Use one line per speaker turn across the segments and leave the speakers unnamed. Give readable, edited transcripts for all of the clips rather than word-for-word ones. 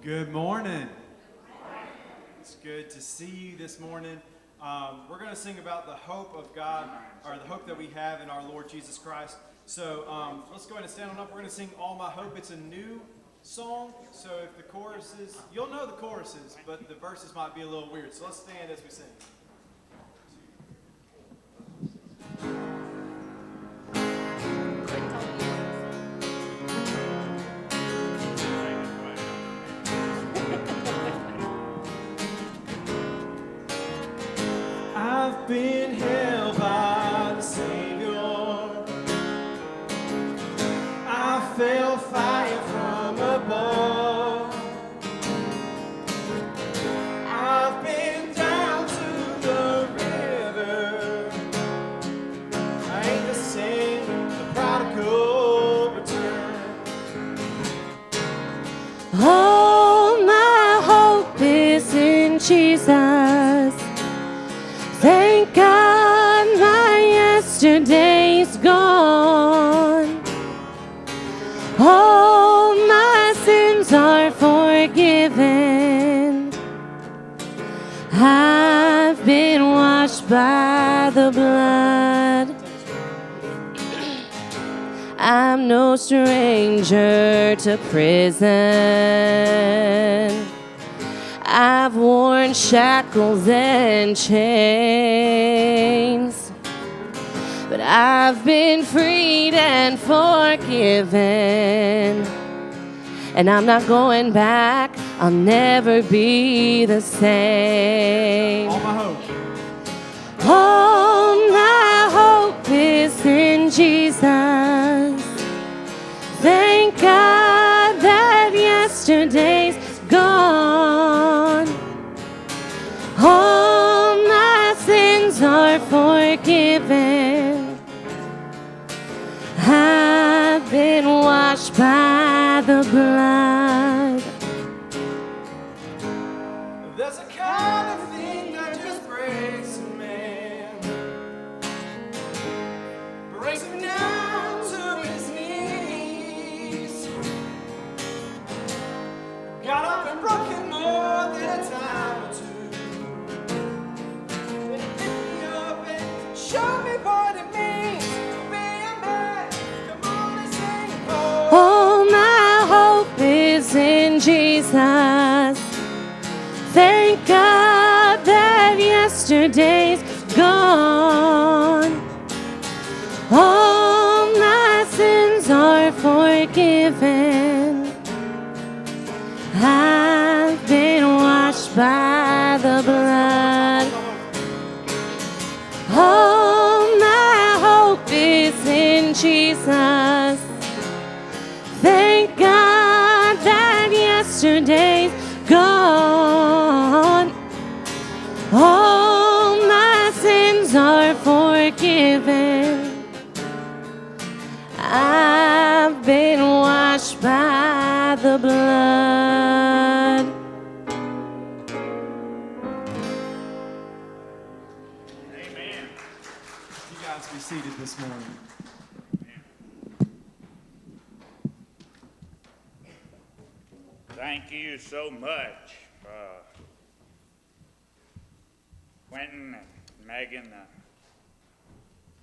Good morning. It's good to see you this morning. We're going to sing about the hope of God, or the hope that we have in our Lord Jesus Christ. So let's go ahead and stand on up. We're going to sing All My Hope. It's a new song, so if the choruses, you'll know the choruses, but the verses might be a little weird. So let's stand as we sing. I've been held by the Savior. I felt fire from above. I've been down to the river. I ain't the same, the prodigal return.
All my hope is in Jesus. Thank God my yesterday's gone. All my sins are forgiven. I've been washed by the blood. I'm no stranger to prison. I've worn shackles and chains, but I've been freed and forgiven, and I'm not going back. I'll never be the same.
All my hope.
All my hope is in Jesus. Thank God that yesterday's gone. All my sins are forgiven. I've been washed by the blood.
There's a kind of thing that just breaks a man, breaks him down to his knees. Got up and broke him more than a time or two. Then he picked me up and showed me what it means to be a man. Come on and sing.
All my hope is in Jesus. Thank God that yesterday's gone. All my sins are forgiven. I've been washed by the blood. All my hope is in Jesus. Thank God that yesterday's gone. All my sins are forgiven. I've been washed by the blood.
Amen. You guys be seated this morning.
Thank you so much, Quentin and Megan.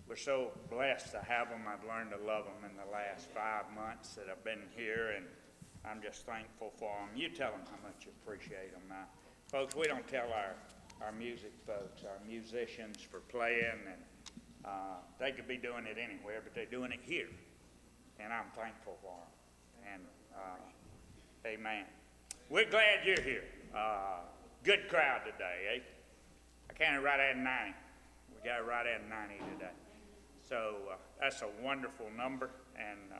We're so blessed to have them. I've learned to love them in the last 5 months that I've been here, and I'm just thankful for them. You tell them how much you appreciate them. Folks, we don't tell our music folks, our musicians, for playing, and they could be doing it anywhere, but they're doing it here, and I'm thankful for them. And amen. We're glad you're here. Good crowd today, eh? I counted right at 90. We got right at 90 today. So that's a wonderful number. And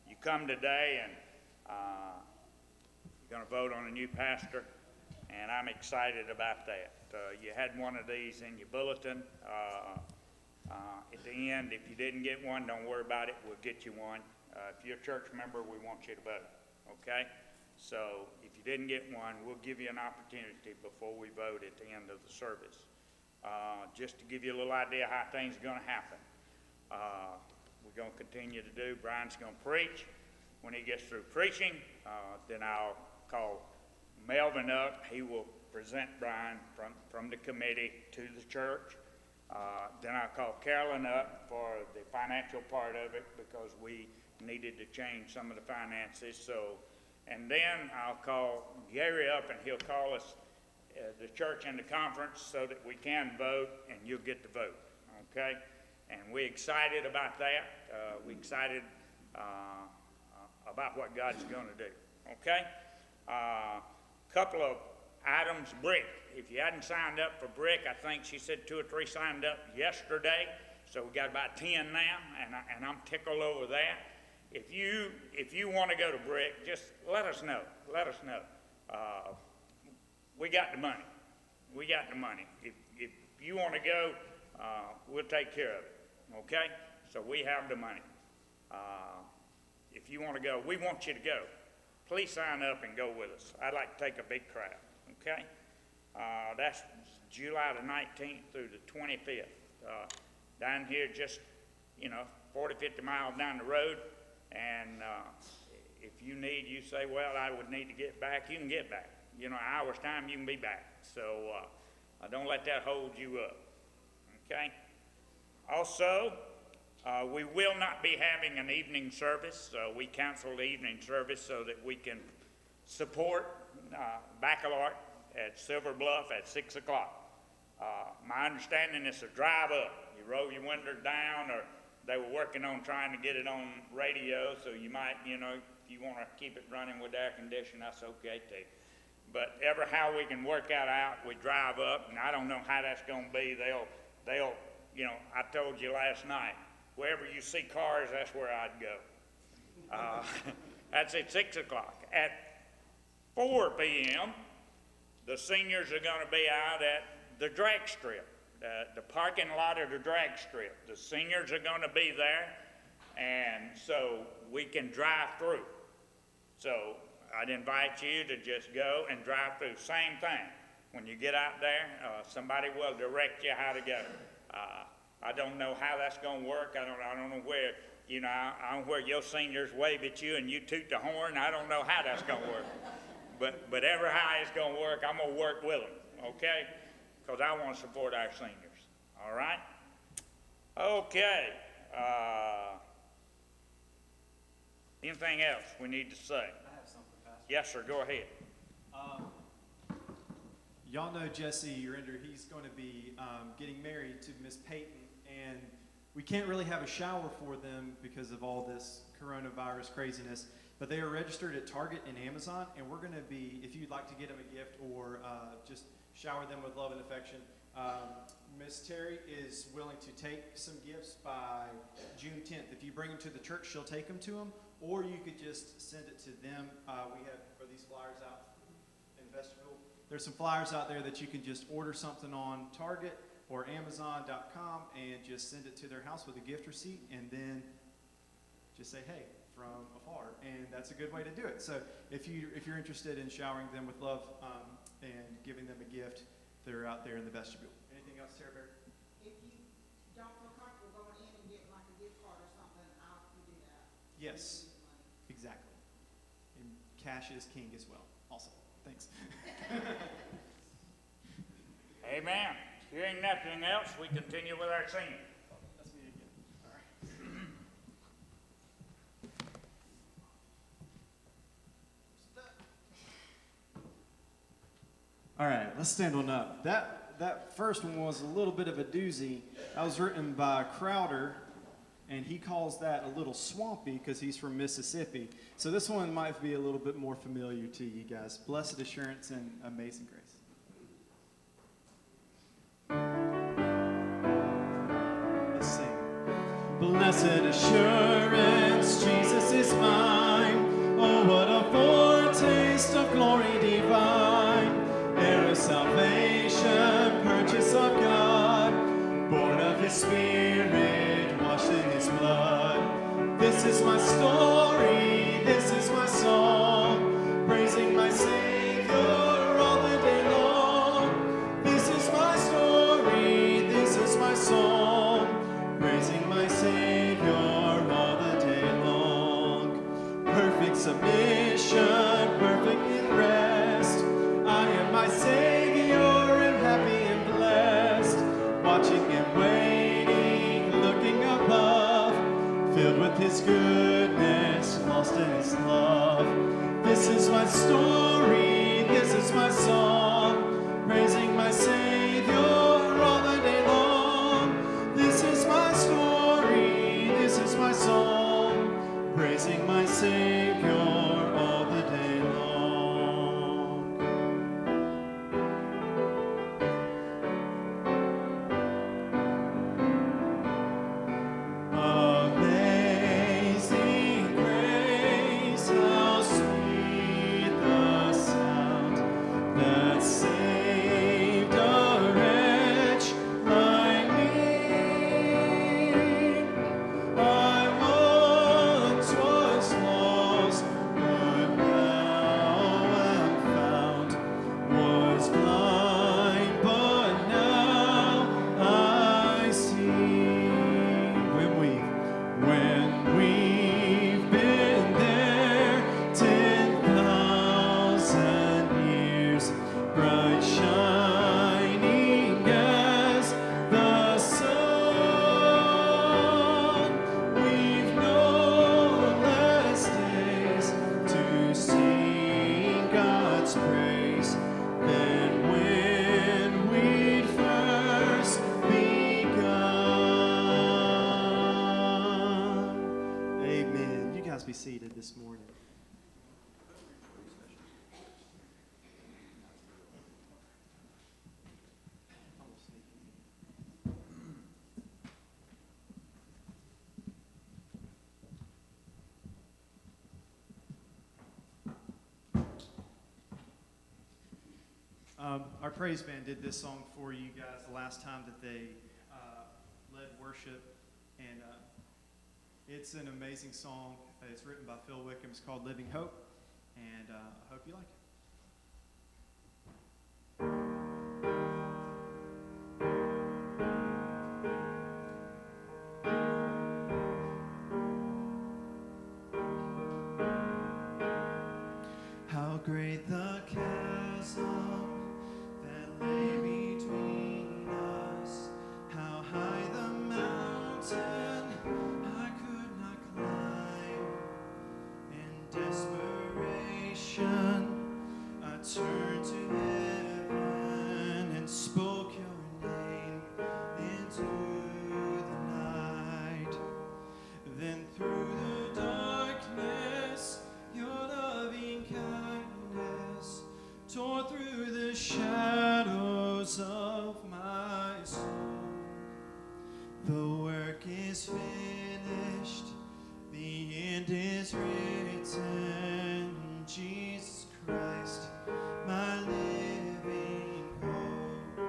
you come today and you're going to vote on a new pastor, and I'm excited about that. You had one of these in your bulletin. At the end, if you didn't get one, don't worry about it. We'll get you one. If you're a church member, we want you to vote, okay? So if you didn't get one, we'll give you an opportunity before we vote at the end of the service. Just to give you a little idea how things are going to happen. We're going to continue to do. Brian's going to preach. When he gets through preaching, then I'll call Melvin up. He will present Brian from the committee to the church. Then I'll call Carolyn up for the financial part of it because we needed to change some of the finances. So, and then I'll call Gary up and he'll call us, the church and the conference, so that we can vote and you'll get to vote, okay? And we're excited about that. We're excited about what God's going to do, okay? Couple of items, brick. If you hadn't signed up for brick, I think she said 2 or 3 signed up yesterday, so we got about 10 now, and I'm tickled over that. If you want to go to brick, just let us know. Let us know. We got the money. We got the money. If you want to go, we'll take care of it. Okay? So we have the money. If you want to go, we want you to go. Please sign up and go with us. I'd like to take a big crowd. Okay? That's July the 19th through the 25th. Down here, just 40, 50 miles down the road. And if you need, you say, well, I would need to get back, you can get back. An hour's time, you can be back. So don't let that hold you up. Okay? Also, we will not be having an evening service. We canceled the evening service so that we can support Baccalaureate at Silver Bluff at 6 o'clock. My understanding is to drive up. You roll your windows down, or they were working on trying to get it on radio, so you might, if you want to keep it running with air conditioning, that's okay too. But ever how we can work that out, we drive up, and I don't know how that's going to be. They'll, I told you last night, wherever you see cars, that's where I'd go. That's at 6 o'clock. At 4 p.m., the seniors are going to be out at the drag strip, the parking lot of the drag strip. The seniors are going to be there, and so we can drive through. So I'd invite you to just go and drive through. Same thing. When you get out there, somebody will direct you how to go. I don't know how that's going to work. I don't know where, I don't know where your seniors wave at you and you toot the horn. I don't know how that's going to work. But ever how it's going to work, I'm going to work with them, okay? Because I want to support our seniors, all right? Okay. Anything else we need to say?
I have something, Pastor.
Yes, sir. Go ahead.
Y'all know Jesse Urinder. He's going to be getting married to Miss Peyton, and we can't really have a shower for them because of all this coronavirus craziness. But they are registered at Target and Amazon, and we're going to be, if you'd like to get them a gift or just shower them with love and affection, Miss Terry is willing to take some gifts by June 10th. If you bring them to the church, she'll take them to them, or you could just send it to them. We have these flyers out in vestibule. There's some flyers out there that you can just order something on Target or Amazon.com and just send it to their house with a gift receipt, and then just say, hey, from afar, and that's a good way to do it. So if you're interested in showering them with love and giving them a gift, they're out there in the vestibule. Anything else, Sarah Bear?
If you don't feel comfortable going in and getting like a gift card or something, I can do that.
Yes, exactly. And cash is king as well. Also, thanks.
Amen. Hearing nothing else, we continue with our singing.
That's me again. All right. All right, let's stand on up. That first one was a little bit of a doozy. That was written by Crowder, and he calls that a little swampy because he's from Mississippi. So this one might be a little bit more familiar to you guys. Blessed Assurance and Amazing Grace. Let's sing. Blessed assurance, Jesus is mine. Oh, what a foretaste of glory divine. Heir of salvation, purchase of God, born of his Spirit, washed in his blood. This is my story, this is my song, praising my Savior all the day long. This is my story, this is my song, praising my Savior all the day long. Perfect submission, perfect in rest, His love. This is my story, this is my song, praising my Savior all the day long. This is my story, this is my song, praising my Savior all the day long. Amazing grace, how sweet the sound that saved a wretch like me. I once was lost, but now am found. Was blind, but now I see. When we've been there 10,000 years, bright shining as the sun, we've no less days to sing God's praise than when we'd first begun. Amen. You guys be seated this morning. Our praise band did this song for you guys the last time that they led worship, and it's an amazing song. It's written by Wickham. It's called Living Hope, and I hope you like it. How great the chasm that lay between us, how high the mountain I could not climb. In desperation, I turned to heaven and spoke your name into the night. Then through the darkness, your loving kindness tore through the shadows of my soul. The work is finished, the end is written. Jesus Christ, my living hope.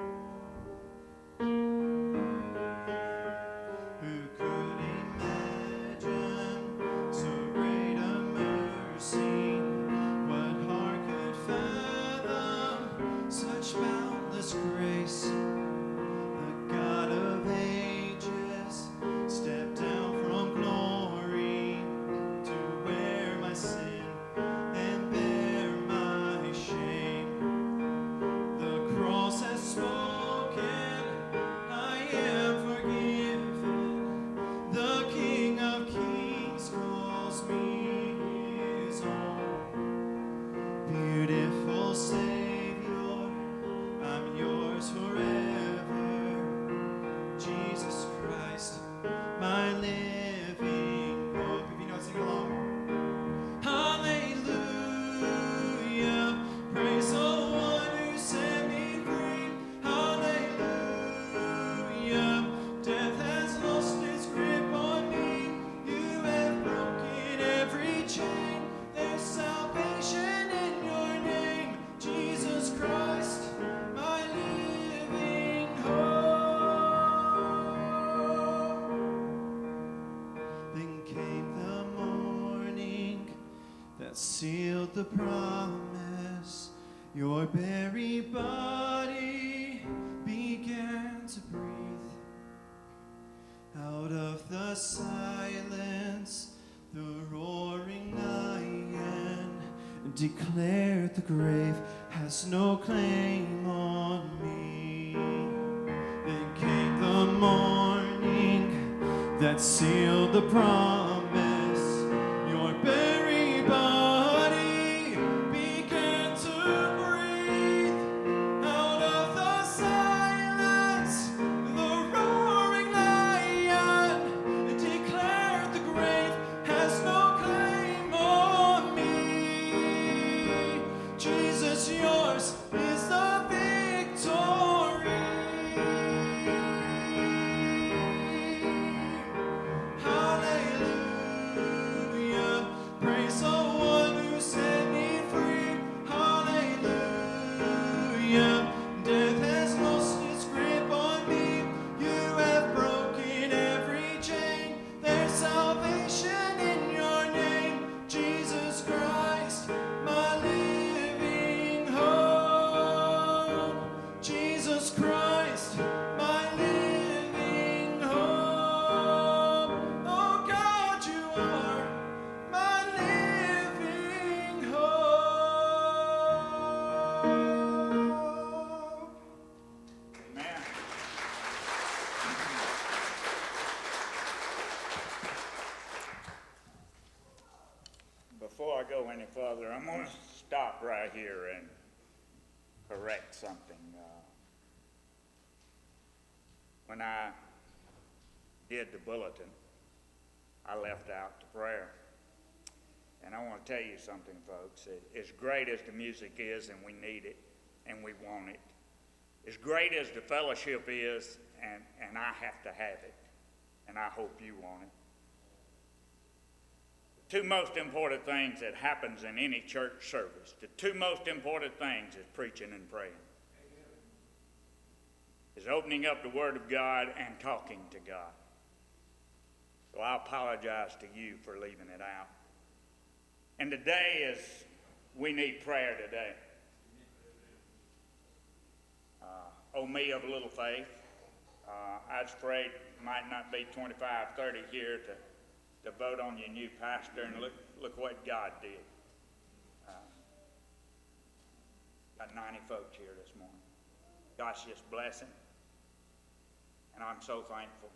Who could imagine so great a mercy? What heart could fathom such boundless grace? The God of ages stepped down from glory to wear my sin and bear my shame. The cross has spoken, I am forgiven. The King of Kings calls me his own. Beautiful Savior, I'm yours forever. Jesus Christ, my living hope. If you know it, sing along. Hallelujah, praise the one who set me free. Hallelujah, death has lost its grip on me. You have broken every chain. There's salvation in your name, Jesus Christ, my living hope. Then came the morning that sealed the promise. Your very body began to breathe. Out of the silence, the roaring lion declared the grave has no claim on me. Then came the morning that sealed the promise. Your very
before I go any further, I'm going to stop right here and correct something. When I did the bulletin, I left out the prayer. And I want to tell you something, folks. As great as the music is, and we need it, and we want it, as great as the fellowship is, and I have to have it, and I hope you want it, the two most important things that happens in any church service, the two most important things is preaching and praying. Is opening up the Word of God and talking to God. So I apologize to you for leaving it out. And today is, we need prayer today. Oh, me of little faith. I was afraid it might not be 25, 30 here to vote on your new pastor, and look what God did. Got 90 folks here this morning. God's just blessing, and I'm so thankful.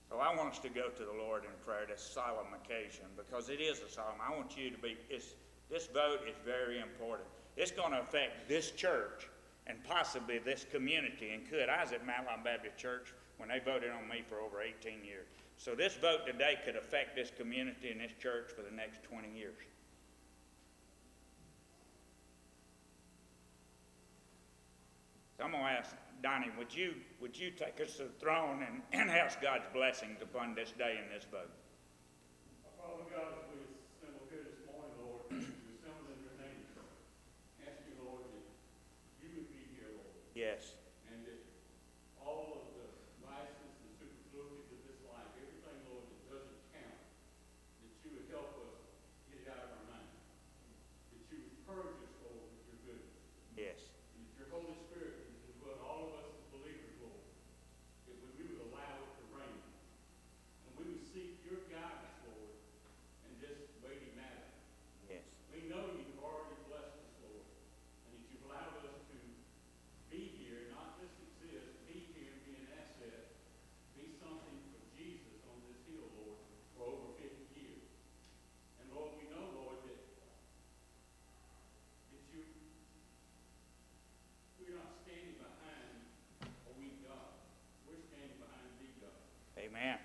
So I want us to go to the Lord in prayer, this solemn occasion, because it is a solemn. I want you to be, this vote is very important. It's going to affect this church and possibly this community. And I was at Mount Baptist Church when they voted on me for over 18 years. So this vote today could affect this community and this church for the next 20 years. So I'm going to ask Donnie, would you take us to the throne and ask God's blessings upon this day and this vote?
Father God, as we assemble here this morning, Lord, we assemble in your name. Ask you, Lord, that you would be here, Lord.
Yes.
And that all of the vices and superfluities of this life, everything, Lord, that doesn't count, that you would help us get it out of our mind. That you would purge us, Lord, with your goodness.
Yes.
And that your Holy Spirit would indwell all of us as believers, Lord. That we would allow it to reign. And we would seek your guidance, Lord, in this weighty matter.
Yes.
We know you've already blessed us, Lord, and that you've allowed us to be here, not just exist, be here, be an asset, be something for Jesus on this hill, Lord, for over 50 years. And Lord, we know, Lord, that we're not standing behind a weak God. We're standing behind the God.
Amen.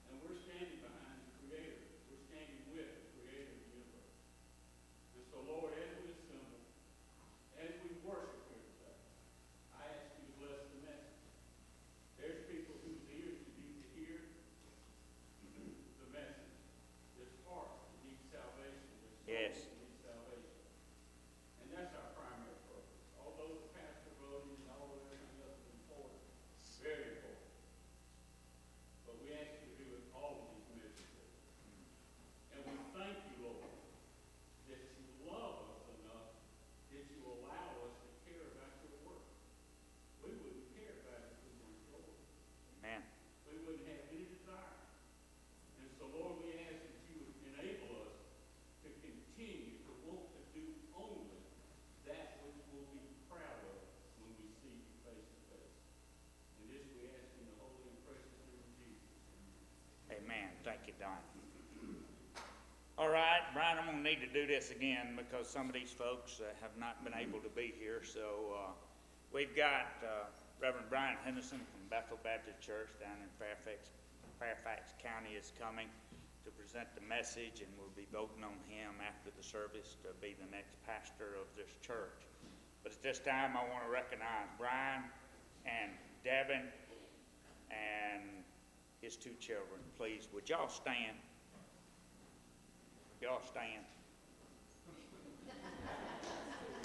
And we're standing behind the Creator. We're standing with the Creator of the universe. And so, Lord, as we assemble, as we worship here today, I ask you to bless the message. There's people whose ears need to hear the message. There's hearts that need salvation. There's souls
Yes.
that need salvation. And that's our primary purpose. Although the pastor voting and all of everything else is important, very important. But we ask you to do it all of these measures. And we thank you, Lord, that you love us enough that you allow us to care about your work. We wouldn't care about it if we weren't yours.
Amen.
We wouldn't have any desire. And so, Lord, we ask that you would enable us to continue to want to do only that which we'll be proud of when we see you face to face. And this we ask in the holy and precious name of Jesus.
Amen. Thank you, Don. All right, Brian, I'm going to need to do this again because some of these folks have not been able to be here. So we've got Reverend Brian Henderson from Bethel Baptist Church down in Fairfax County is coming to present the message, and we'll be voting on him after the service to be the next pastor of this church. But at this time, I want to recognize Brian and Devin and his two children. Please, would y'all stand? Y'all stand.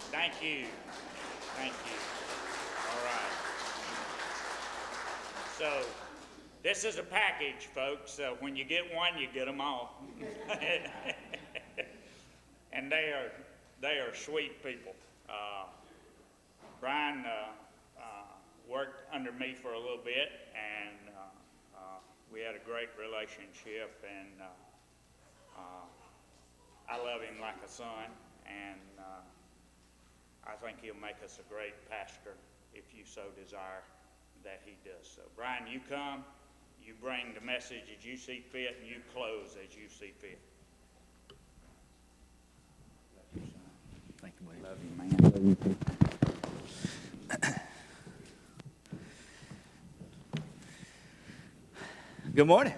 Thank you. Thank you. All right. So, this is a package, folks. When you get one, you get them all. And they are sweet people. Brian worked under me for a little bit, and we had a great relationship, and I love him like a son, and I think he'll make us a great pastor if you so desire that he does so. Brian, you come, You bring the message as you see fit, and you close as you see fit.
Thank you, buddy.
Love you, man. Love you too.
Good morning.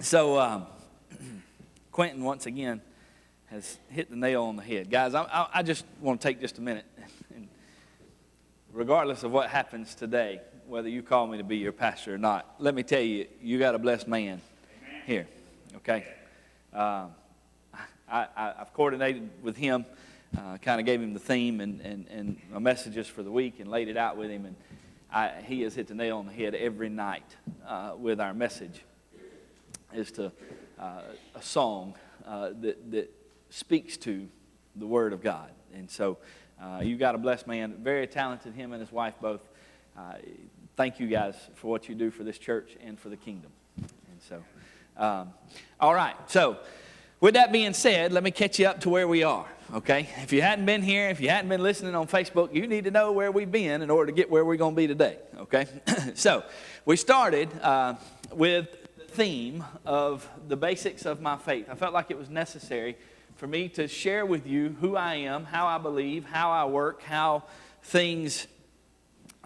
So, Quentin, once again, has hit the nail on the head. Guys, I just want to take just a minute. And regardless of what happens today, whether you call me to be your pastor or not, let me tell you, you got a blessed man here, okay? I've coordinated with him, kind of gave him the theme and my messages for the week and laid it out with him. And he has hit the nail on the head every night with our message as to a song that speaks to the Word of God. And so you got a blessed man, very talented, him and his wife both. Thank you guys for what you do for this church and for the kingdom. And so, all right. So with that being said, let me catch you up to where we are, okay? If you hadn't been here, if you hadn't been listening on Facebook, you need to know where we've been in order to get where we're going to be today, okay? So we started with the theme of the basics of my faith. I felt like it was necessary for me to share with you who I am, how I believe, how I work, how things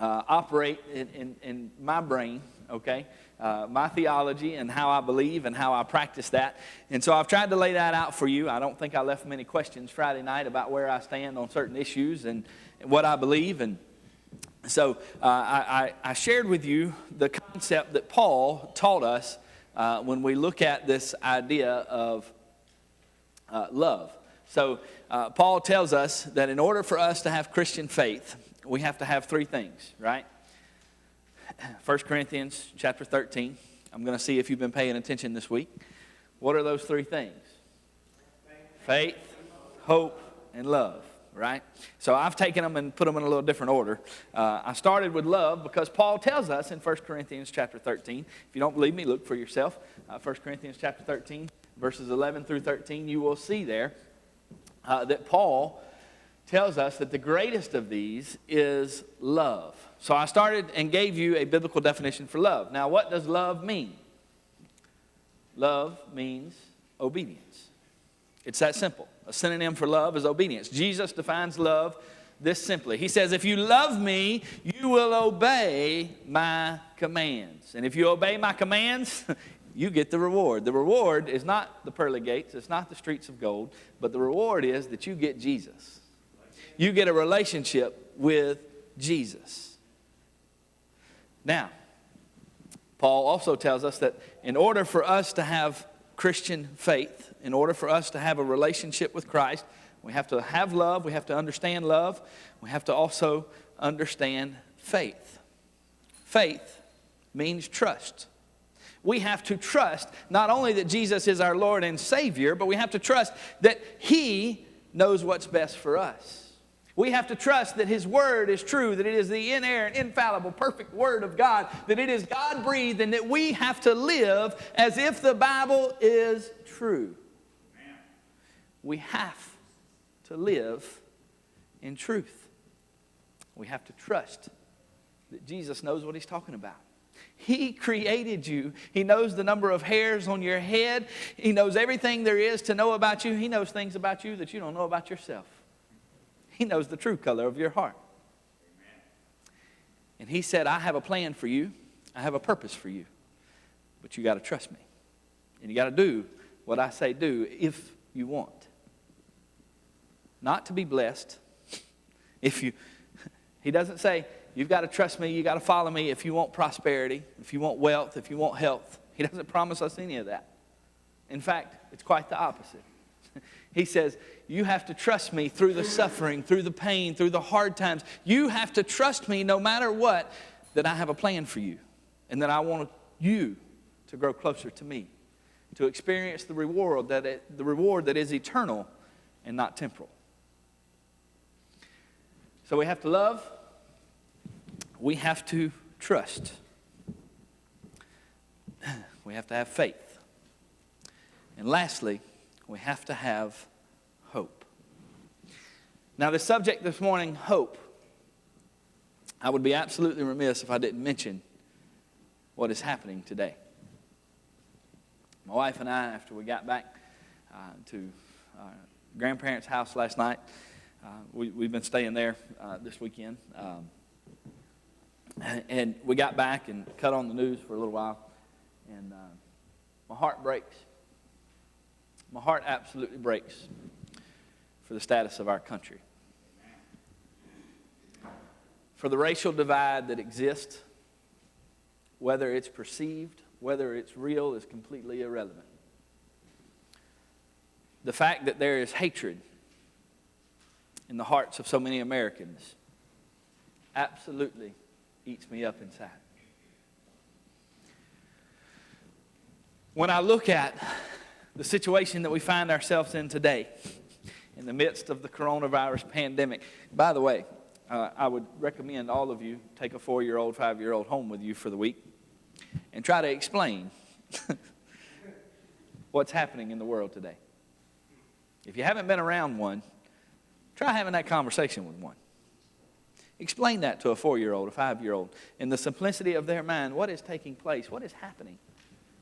operate in my brain, okay? My theology and how I believe and how I practice that. And so I've tried to lay that out for you. I don't think I left many questions Friday night about where I stand on certain issues and what I believe. And so I shared with you the concept that Paul taught us when we look at this idea of love. So Paul tells us that in order for us to have Christian faith, we have to have three things, right? 1 Corinthians chapter 13. I'm going to see if you've been paying attention this week. What are those three things? Faith, hope, and love, right? So I've taken them and put them in a little different order. I started with love because Paul tells us in 1 Corinthians chapter 13. If you don't believe me, look for yourself. 1 Corinthians chapter 13, verses 11 through 13, you will see there that Paul tells us that the greatest of these is love. So I started and gave you a biblical definition for love. Now, what does love mean? Love means obedience. It's that simple. A synonym for love is obedience. Jesus defines love this simply. He says, if you love me, you will obey my commands. And if you obey my commands, you get the reward. The reward is not the pearly gates. It's not the streets of gold. But the reward is that you get Jesus. You get a relationship with Jesus. Now, Paul also tells us that in order for us to have Christian faith, in order for us to have a relationship with Christ, we have to have love, we have to understand love, we have to also understand faith. Faith means trust. We have to trust not only that Jesus is our Lord and Savior, but we have to trust that He knows what's best for us. We have to trust that His Word is true, that it is the inerrant, infallible, perfect Word of God, that it is God-breathed, and that we have to live as if the Bible is true. Amen. We have to live in truth. We have to trust that Jesus knows what He's talking about. He created you. He knows the number of hairs on your head. He knows everything there is to know about you. He knows things about you that you don't know about yourself. He knows the true color of your heart. Amen. And He said, I have a plan for you. I have a purpose for you. But you got to trust me. And you got to do what I say do if you want. Not to be blessed. He doesn't say, you've got to trust me, you got to follow me if you want prosperity, if you want wealth, if you want health. He doesn't promise us any of that. In fact, it's quite the opposite. He says, you have to trust me through the suffering, through the pain, through the hard times. You have to trust me no matter what, that I have a plan for you. And that I want you to grow closer to me. To experience the reward that is eternal and not temporal. So we have to love. We have to trust. We have to have faith. And lastly, we have to have hope. Now, the subject this morning, hope, I would be absolutely remiss if I didn't mention what is happening today. My wife and I, after we got back to our grandparents' house last night, we've been staying there this weekend. And we got back and cut on the news for a little while. And my heart breaks. My heart absolutely breaks for the status of our country. For the racial divide that exists, whether it's perceived, whether it's real, is completely irrelevant. The fact that there is hatred in the hearts of so many Americans absolutely eats me up inside. When I look at the situation that we find ourselves in today, in the midst of the coronavirus pandemic, by the way, I would recommend all of you take a 4-year-old, 5-year-old home with you for the week and try to explain what's happening in the world today. If you haven't been around one, try having that conversation with one. Explain that to a 4-year-old, a 5-year-old, in the simplicity of their mind, what is taking place, what is happening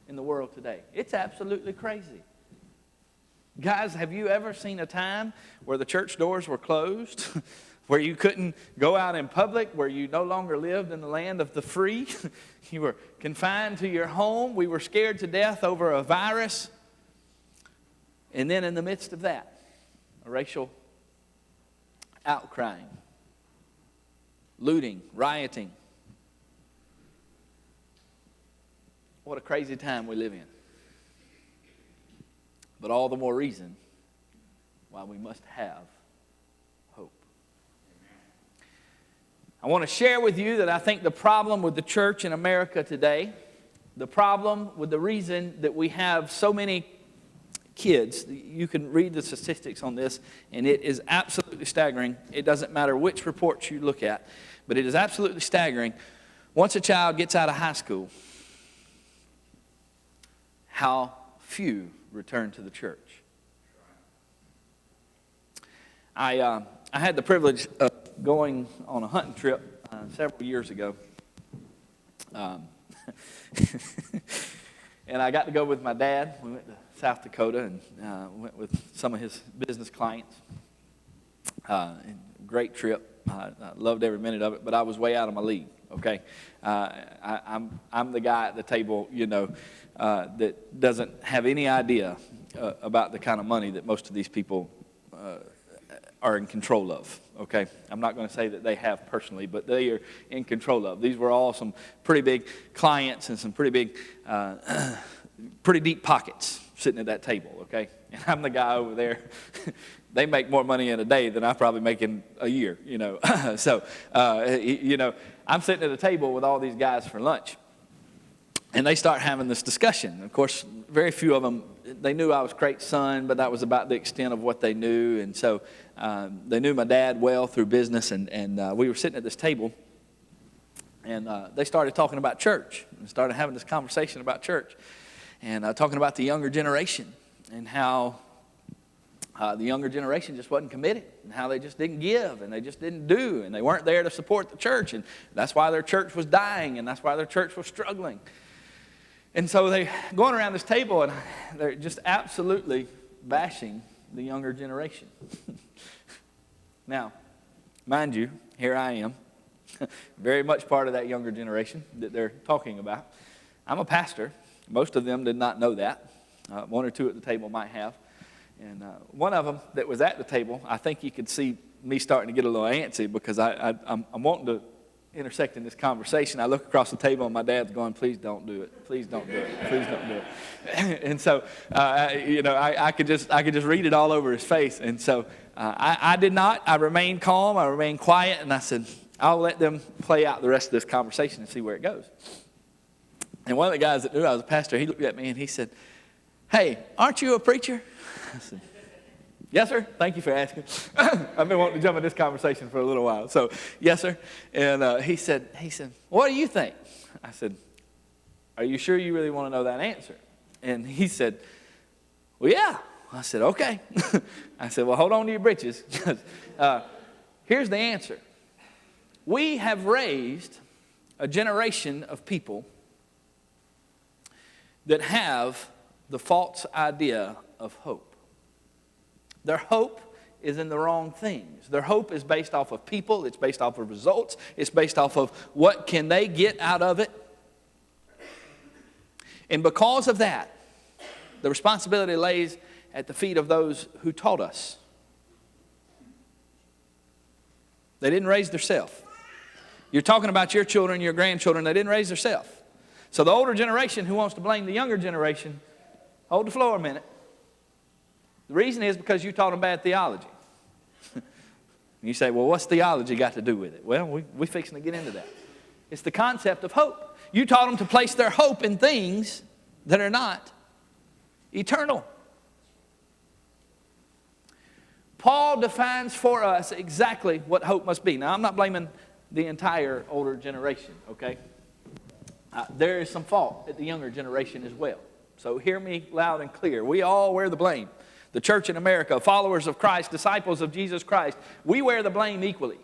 in the world today. It's absolutely crazy. Guys, have you ever seen a time where the church doors were closed, where you couldn't go out in public, where you no longer lived in the land of the free? You were confined to your home. We were scared to death over a virus. And then in the midst of that, a racial outcrying, looting, rioting. What a crazy time we live in. But all the more reason why we must have hope. I want to share with you that I think the problem with the church in America today, the problem with the reason that we have so many kids, you can read the statistics on this, and it is absolutely staggering. It doesn't matter which reports you look at, but it is absolutely staggering. Once a child gets out of high school, how few return to the church. I had the privilege of going on a hunting trip several years ago. And I got to go with my dad. We went to South Dakota and went with some of his business clients. Great trip. I loved every minute of it, but I was way out of my league, okay? I'm the guy at the table, that doesn't have any idea about the kind of money that most of these people are in control of, okay? I'm not going to say that they have personally, but they are in control of. These were all some pretty big clients and some pretty big, pretty deep pockets sitting at that table, okay? And I'm the guy over there. They make more money in a day than I probably make in a year, So, I'm sitting at a table with all these guys for lunch. And they start having this discussion. Of course, very few of them, they knew I was Crate's son, but that was about the extent of what they knew. And so they knew my dad well through business, and we were sitting at this table, and they started talking about church, and started having this conversation about church, and talking about the younger generation, and how the younger generation just wasn't committed, and how they just didn't give, and they just didn't do, and they weren't there to support the church, and that's why their church was dying, and that's why their church was struggling. And so they're going around this table, and they're just absolutely bashing the younger generation. Now, mind you, here I am, very much part of that younger generation that they're talking about. I'm a pastor. Most of them did not know that. One or two at the table might have. And one of them that was at the table, I think you could see me starting to get a little antsy because I'm wanting to intersect in this conversation. I look across the table and my dad's going, please don't do it. Please don't do it. Please don't do it. And so, I could just read it all over his face. And so I did not. I remained calm. I remained quiet. And I said, I'll let them play out the rest of this conversation and see where it goes. And one of the guys that knew I was a pastor, he looked at me and he said, hey, aren't you a preacher? I said, yes, sir. Thank you for asking. I've been wanting to jump in this conversation for a little while. So, yes, sir. And he said, what do you think? I said, are you sure you really want to know that answer? And he said, well, yeah. I said, okay. I said, well, hold on to your britches. Here's the answer. We have raised a generation of people that have the false idea of hope. Their hope is in the wrong things. Their hope is based off of people. It's based off of results. It's based off of what can they get out of it. And because of that, the responsibility lays at the feet of those who taught us. They didn't raise themselves. You're talking about your children, your grandchildren. They didn't raise themselves. So the older generation who wants to blame the younger generation, hold the floor a minute. The reason is because you taught them bad theology. You say, well, what's theology got to do with it? Well, we're fixing to get into that. It's the concept of hope. You taught them to place their hope in things that are not eternal. Paul defines for us exactly what hope must be. Now, I'm not blaming the entire older generation, okay? There is some fault at the younger generation as well. So hear me loud and clear. We all wear the blame. The church in America, followers of Christ, disciples of Jesus Christ, we wear the blame equally.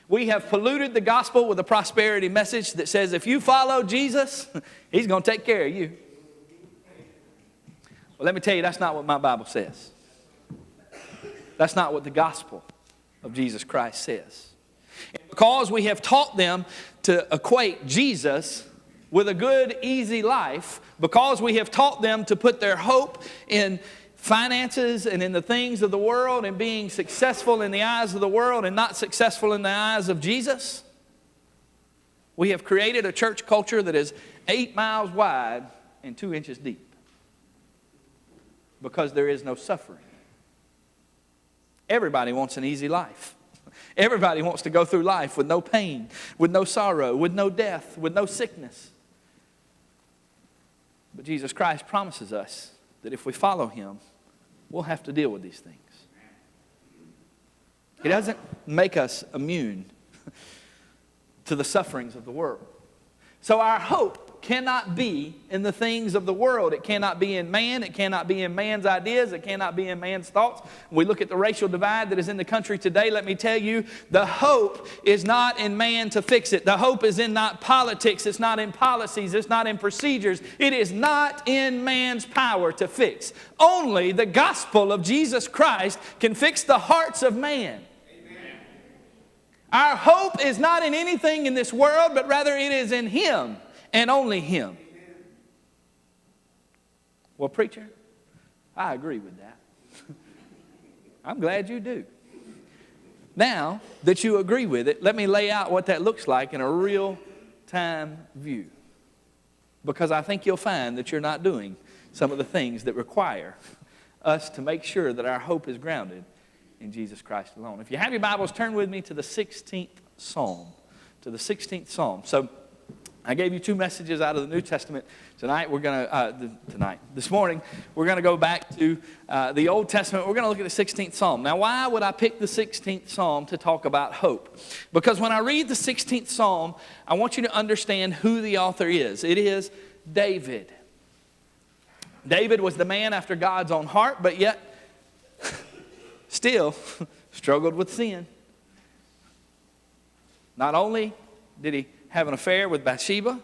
We have polluted the gospel with a prosperity message that says if you follow Jesus, he's going to take care of you. Well, let me tell you, that's not what my Bible says. That's not what the gospel of Jesus Christ says. And because we have taught them to equate Jesus with a good, easy life, because we have taught them to put their hope in finances and in the things of the world and being successful in the eyes of the world and not successful in the eyes of Jesus, we have created a church culture that is 8 miles wide and 2 inches deep because there is no suffering. Everybody wants an easy life. Everybody wants to go through life with no pain, with no sorrow, with no death, with no sickness. But Jesus Christ promises us that if we follow him, we'll have to deal with these things. He doesn't make us immune to the sufferings of the world. So our hope cannot be in the things of the world. It cannot be in man. It cannot be in man's ideas. It cannot be in man's thoughts. When we look at the racial divide that is in the country today, let me tell you, the hope is not in man to fix it. The hope is in not politics. It's not in policies. It's not in procedures. It is not in man's power to fix. Only the gospel of Jesus Christ can fix the hearts of man. Amen. Our hope is not in anything in this world, but rather it is in him. And only him. Well, preacher, I agree with that. I'm glad you do. Now that you agree with it, let me lay out what that looks like in a real-time view. Because I think you'll find that you're not doing some of the things that require us to make sure that our hope is grounded in Jesus Christ alone. If you have your Bibles, turn with me to the 16th Psalm. To the 16th Psalm. So, I gave you 2 messages out of the New Testament. This morning, we're going to go back to the Old Testament. We're going to look at the 16th Psalm. Now, why would I pick the 16th Psalm to talk about hope? Because when I read the 16th Psalm, I want you to understand who the author is. It is David. David was the man after God's own heart, but yet still struggled with sin. Not only did he have an affair with Bathsheba,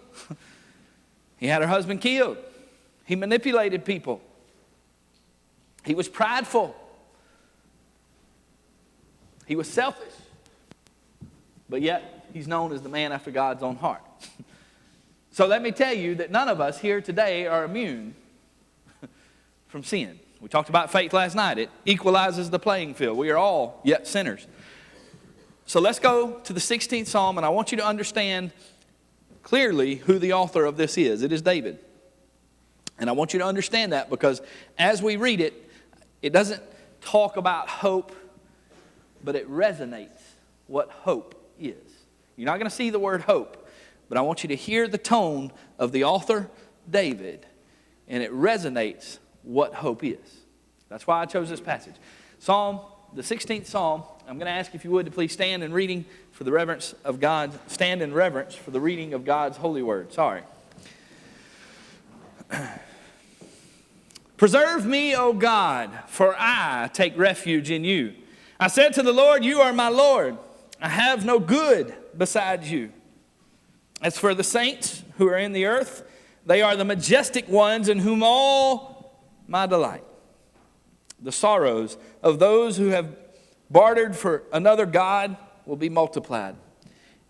he had her husband killed. He manipulated people. He was prideful. He was selfish. But yet, he's known as the man after God's own heart. So let me tell you that none of us here today are immune from sin. We talked about faith last night. It equalizes the playing field. We are all yet sinners. So let's go to the 16th Psalm, and I want you to understand clearly who the author of this is. It is David. And I want you to understand that because as we read it, it doesn't talk about hope, but it resonates what hope is. You're not going to see the word hope, but I want you to hear the tone of the author, David, and it resonates what hope is. That's why I chose this passage. The 16th Psalm, I'm going to ask if you would to please stand in reading for the reverence of God. Stand in reverence for the reading of God's holy word. Sorry. Preserve me, O God, for I take refuge in you. I said to the Lord, you are my Lord. I have no good besides you. As for the saints who are in the earth, They are the majestic ones in whom all my delight. The sorrows of those who have bartered for another god will be multiplied.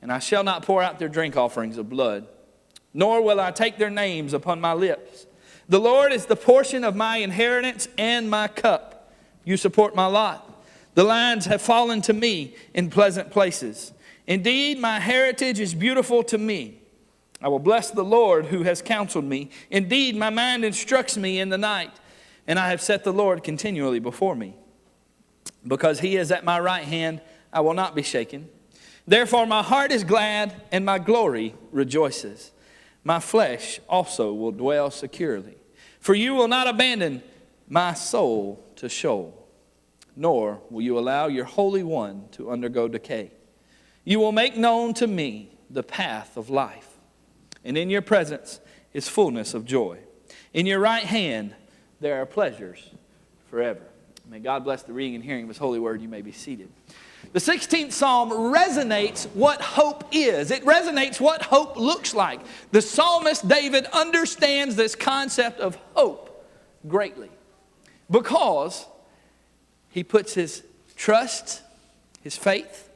And I shall not pour out their drink offerings of blood, nor will I take their names upon my lips. The Lord is the portion of my inheritance and my cup. You support my lot. The lines have fallen to me in pleasant places. Indeed, my heritage is beautiful to me. I will bless the Lord who has counseled me. Indeed, my mind instructs me in the night, and I have set the Lord continually before me. Because he is at my right hand, I will not be shaken. Therefore my heart is glad, and my glory rejoices. My flesh also will dwell securely. For you will not abandon my soul to Sheol, nor will you allow your Holy One to undergo decay. You will make known to me the path of life, and in your presence is fullness of joy. In your right hand there are pleasures forever. May God bless the reading and hearing of his holy word. You may be seated. The 16th Psalm resonates what hope is. It resonates what hope looks like. The psalmist David understands this concept of hope greatly because he puts his trust, his faith,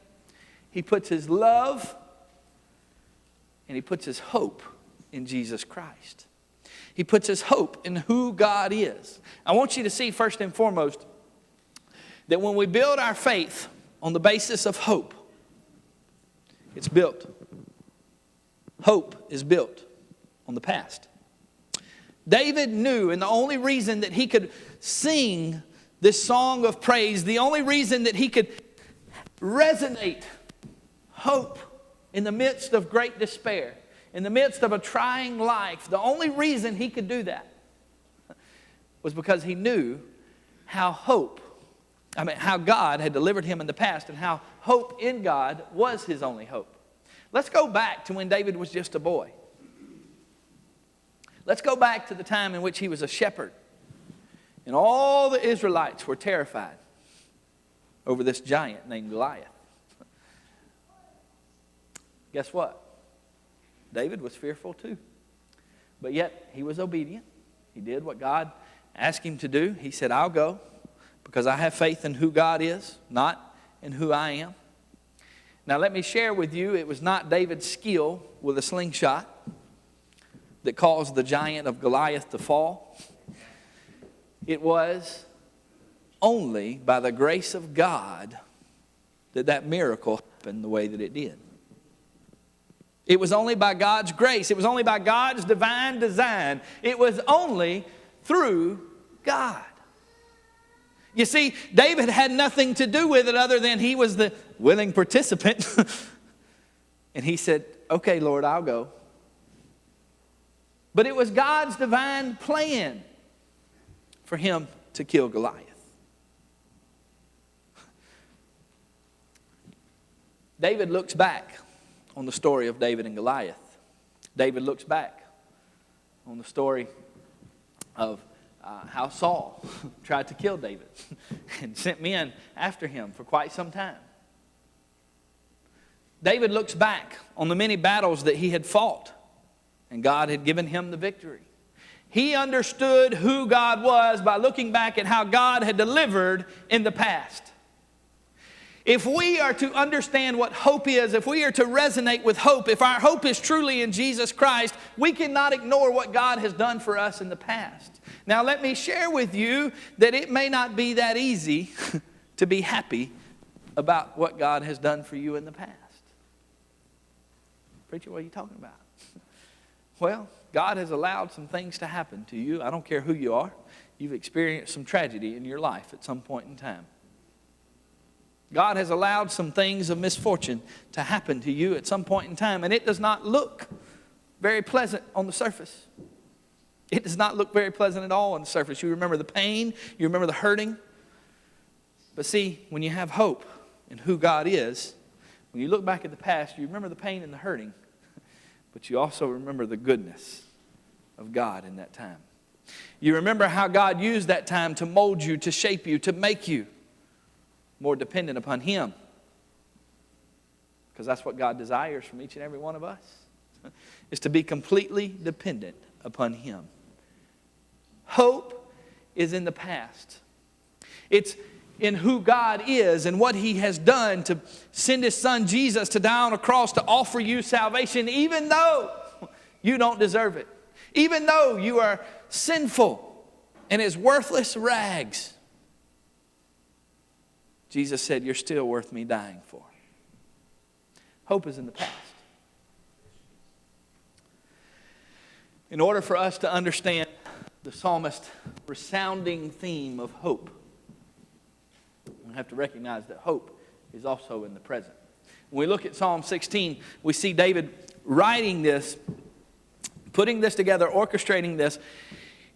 he puts his love, and he puts his hope in Jesus Christ. He puts his hope in who God is. I want you to see first and foremost that when we build our faith on the basis of hope, it's built. Hope is built on the past. David knew, and the only reason that he could sing this song of praise, the only reason that he could resonate hope in the midst of great despair, in the midst of a trying life, the only reason he could do that was because he knew how God had delivered him in the past and how hope in God was his only hope. Let's go back to when David was just a boy. Let's go back to the time in which he was a shepherd and all the Israelites were terrified over this giant named Goliath. Guess what? David was fearful too. But yet he was obedient. He did what God asked him to do. He said, I'll go because I have faith in who God is, not in who I am. Now let me share with you, it was not David's skill with a slingshot that caused the giant of Goliath to fall. It was only by the grace of God that miracle happened the way that it did. It was only by God's grace. It was only by God's divine design. It was only through God. You see, David had nothing to do with it other than he was the willing participant. And he said, okay, Lord, I'll go. But it was God's divine plan for him to kill Goliath. David looks back on the story of David and Goliath. David looks back on the story of how Saul tried to kill David and sent men after him for quite some time. David looks back on the many battles that he had fought, and God had given him the victory. He understood who God was by looking back at how God had delivered in the past. If we are to understand what hope is, if we are to resonate with hope, if our hope is truly in Jesus Christ, we cannot ignore what God has done for us in the past. Now let me share with you that it may not be that easy to be happy about what God has done for you in the past. Preacher, what are you talking about? Well, God has allowed some things to happen to you. I don't care who you are. You've experienced some tragedy in your life at some point in time. God has allowed some things of misfortune to happen to you at some point in time, and it does not look very pleasant on the surface. It does not look very pleasant at all on the surface. You remember the pain, you remember the hurting. But see, when you have hope in who God is, when you look back at the past, you remember the pain and the hurting, but you also remember the goodness of God in that time. You remember how God used that time to mold you, to shape you, to make you more dependent upon Him. Because that's what God desires from each and every one of us, is to be completely dependent upon him. Hope is in the past. It's in who God is and what he has done to send his son Jesus to die on a cross to offer you salvation, even though you don't deserve it. Even though you are sinful and as worthless rags. Jesus said, you're still worth me dying for. Hope is in the past. In order for us to understand the psalmist's resounding theme of hope, we have to recognize that hope is also in the present. When we look at Psalm 16, we see David writing this, putting this together, orchestrating this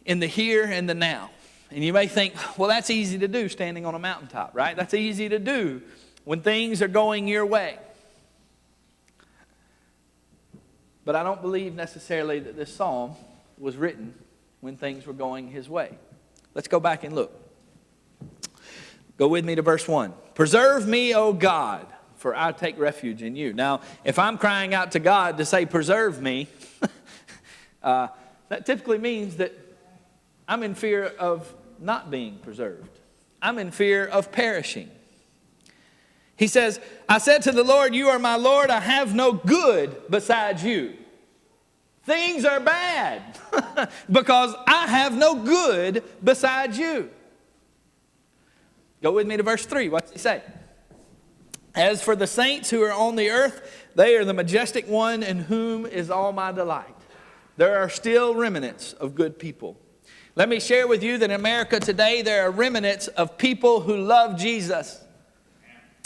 in the here and the now. And you may think, well, that's easy to do standing on a mountaintop, right? That's easy to do when things are going your way. But I don't believe necessarily that this psalm was written when things were going his way. Let's go back and look. Go with me to verse 1. Preserve me, O God, for I take refuge in you. Now, if I'm crying out to God to say, preserve me, that typically means that I'm in fear of not being preserved. I'm in fear of perishing. He says, I said to the Lord, you are my Lord, I have no good besides you. Things are bad because I have no good besides you. Go with me to verse 3. What's he say? As for the saints who are on the earth, they are the majestic one in whom is all my delight. There are still remnants of good people. Let me share with you that in America today, there are remnants of people who love Jesus.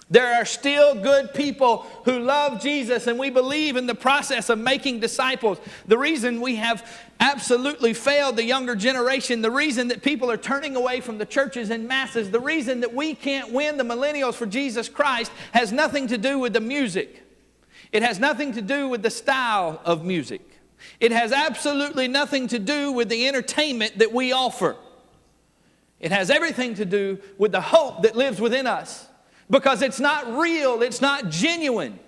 There are still good people who love Jesus, and we believe in the process of making disciples. The reason we have absolutely failed the younger generation, the reason that people are turning away from the churches in masses, the reason that we can't win the millennials for Jesus Christ has nothing to do with the music. It has nothing to do with the style of music. It has absolutely nothing to do with the entertainment that we offer. It has everything to do with the hope that lives within us. Because it's not real, it's not genuine.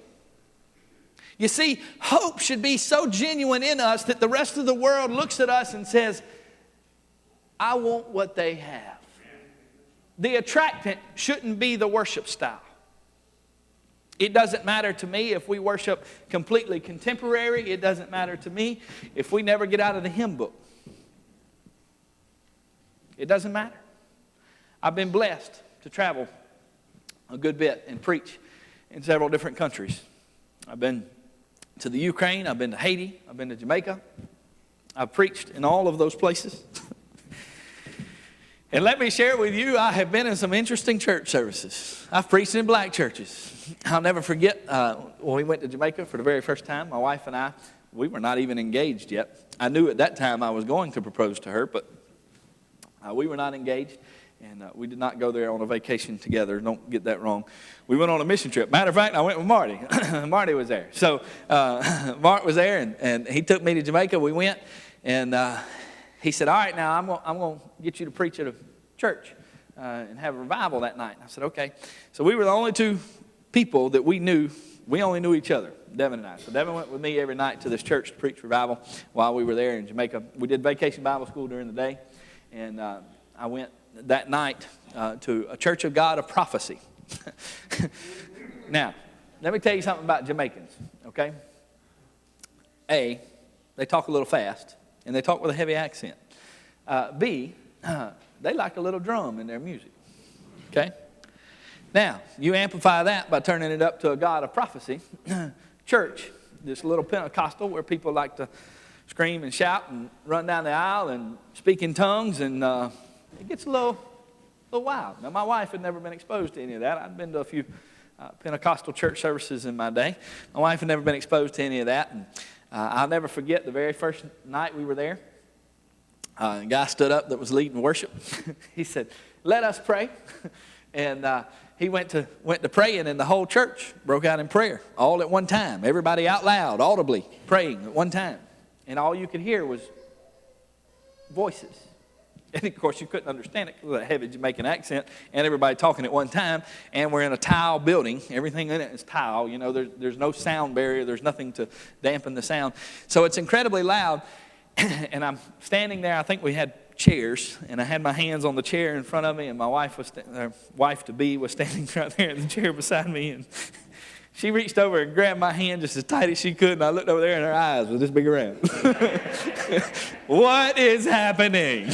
You see, hope should be so genuine in us that the rest of the world looks at us and says, I want what they have. The attractant shouldn't be the worship style. It doesn't matter to me if we worship completely contemporary. It doesn't matter to me if we never get out of the hymn book. It doesn't matter. I've been blessed to travel a good bit and preach in several different countries. I've been to the Ukraine, I've been to Haiti, I've been to Jamaica. I've preached in all of those places. And let me share with you, I have been in some interesting church services. I've preached in black churches. I'll never forget when we went to Jamaica for the very first time, my wife and I, we were not even engaged yet. I knew at that time I was going to propose to her, but we were not engaged. And we did not go there on a vacation together. Don't get that wrong. We went on a mission trip. Matter of fact, I went with Marty. Marty was there. So Mark was there, and he took me to Jamaica. We went, and he said, all right, now I'm going to get you to preach at a church and have a revival that night. And I said, okay. So we were the only two people that we knew. We only knew each other, Devin and I. So Devin went with me every night to this church to preach revival while we were there in Jamaica. We did vacation Bible school during the day, and I went that night to a Church of God of Prophecy. Now, let me tell you something about Jamaicans, okay? A, they talk a little fast, and they talk with a heavy accent. B, they like a little drum in their music, okay? Now, you amplify that by turning it up to a God of Prophecy. Church, this little Pentecostal where people like to scream and shout and run down the aisle and speak in tongues, and it gets a little wild. Now, my wife had never been exposed to any of that. I'd been to a few Pentecostal church services in my day. My wife had never been exposed to any of that. And I'll never forget the very first night we were there. A guy stood up that was leading worship. He said, let us pray. And he went to praying, and the whole church broke out in prayer all at one time. Everybody out loud, audibly praying at one time. And all you could hear was voices. And, of course, you couldn't understand it because of that heavy Jamaican accent and everybody talking at one time. And we're in a tile building. Everything in it is tile. There's no sound barrier. There's nothing to dampen the sound. So it's incredibly loud. And I'm standing there. I think we had chairs, and I had my hands on the chair in front of me, and my wife-to-be was standing right there in the chair beside me, and she reached over and grabbed my hand just as tight as she could, and I looked over there, and her eyes were this big around. What is happening?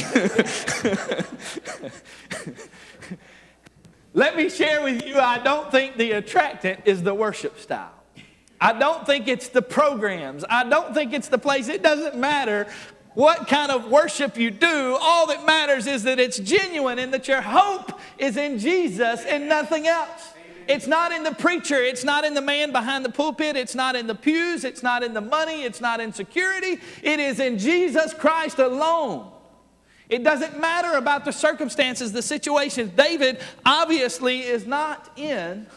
Let me share with you, I don't think the attractant is the worship style. I don't think it's the programs. I don't think it's the place. It doesn't matter what kind of worship you do. All that matters is that it's genuine and that your hope is in Jesus and nothing else. It's not in the preacher. It's not in the man behind the pulpit. It's not in the pews. It's not in the money. It's not in security. It is in Jesus Christ alone. It doesn't matter about the circumstances, the situations. David obviously is not in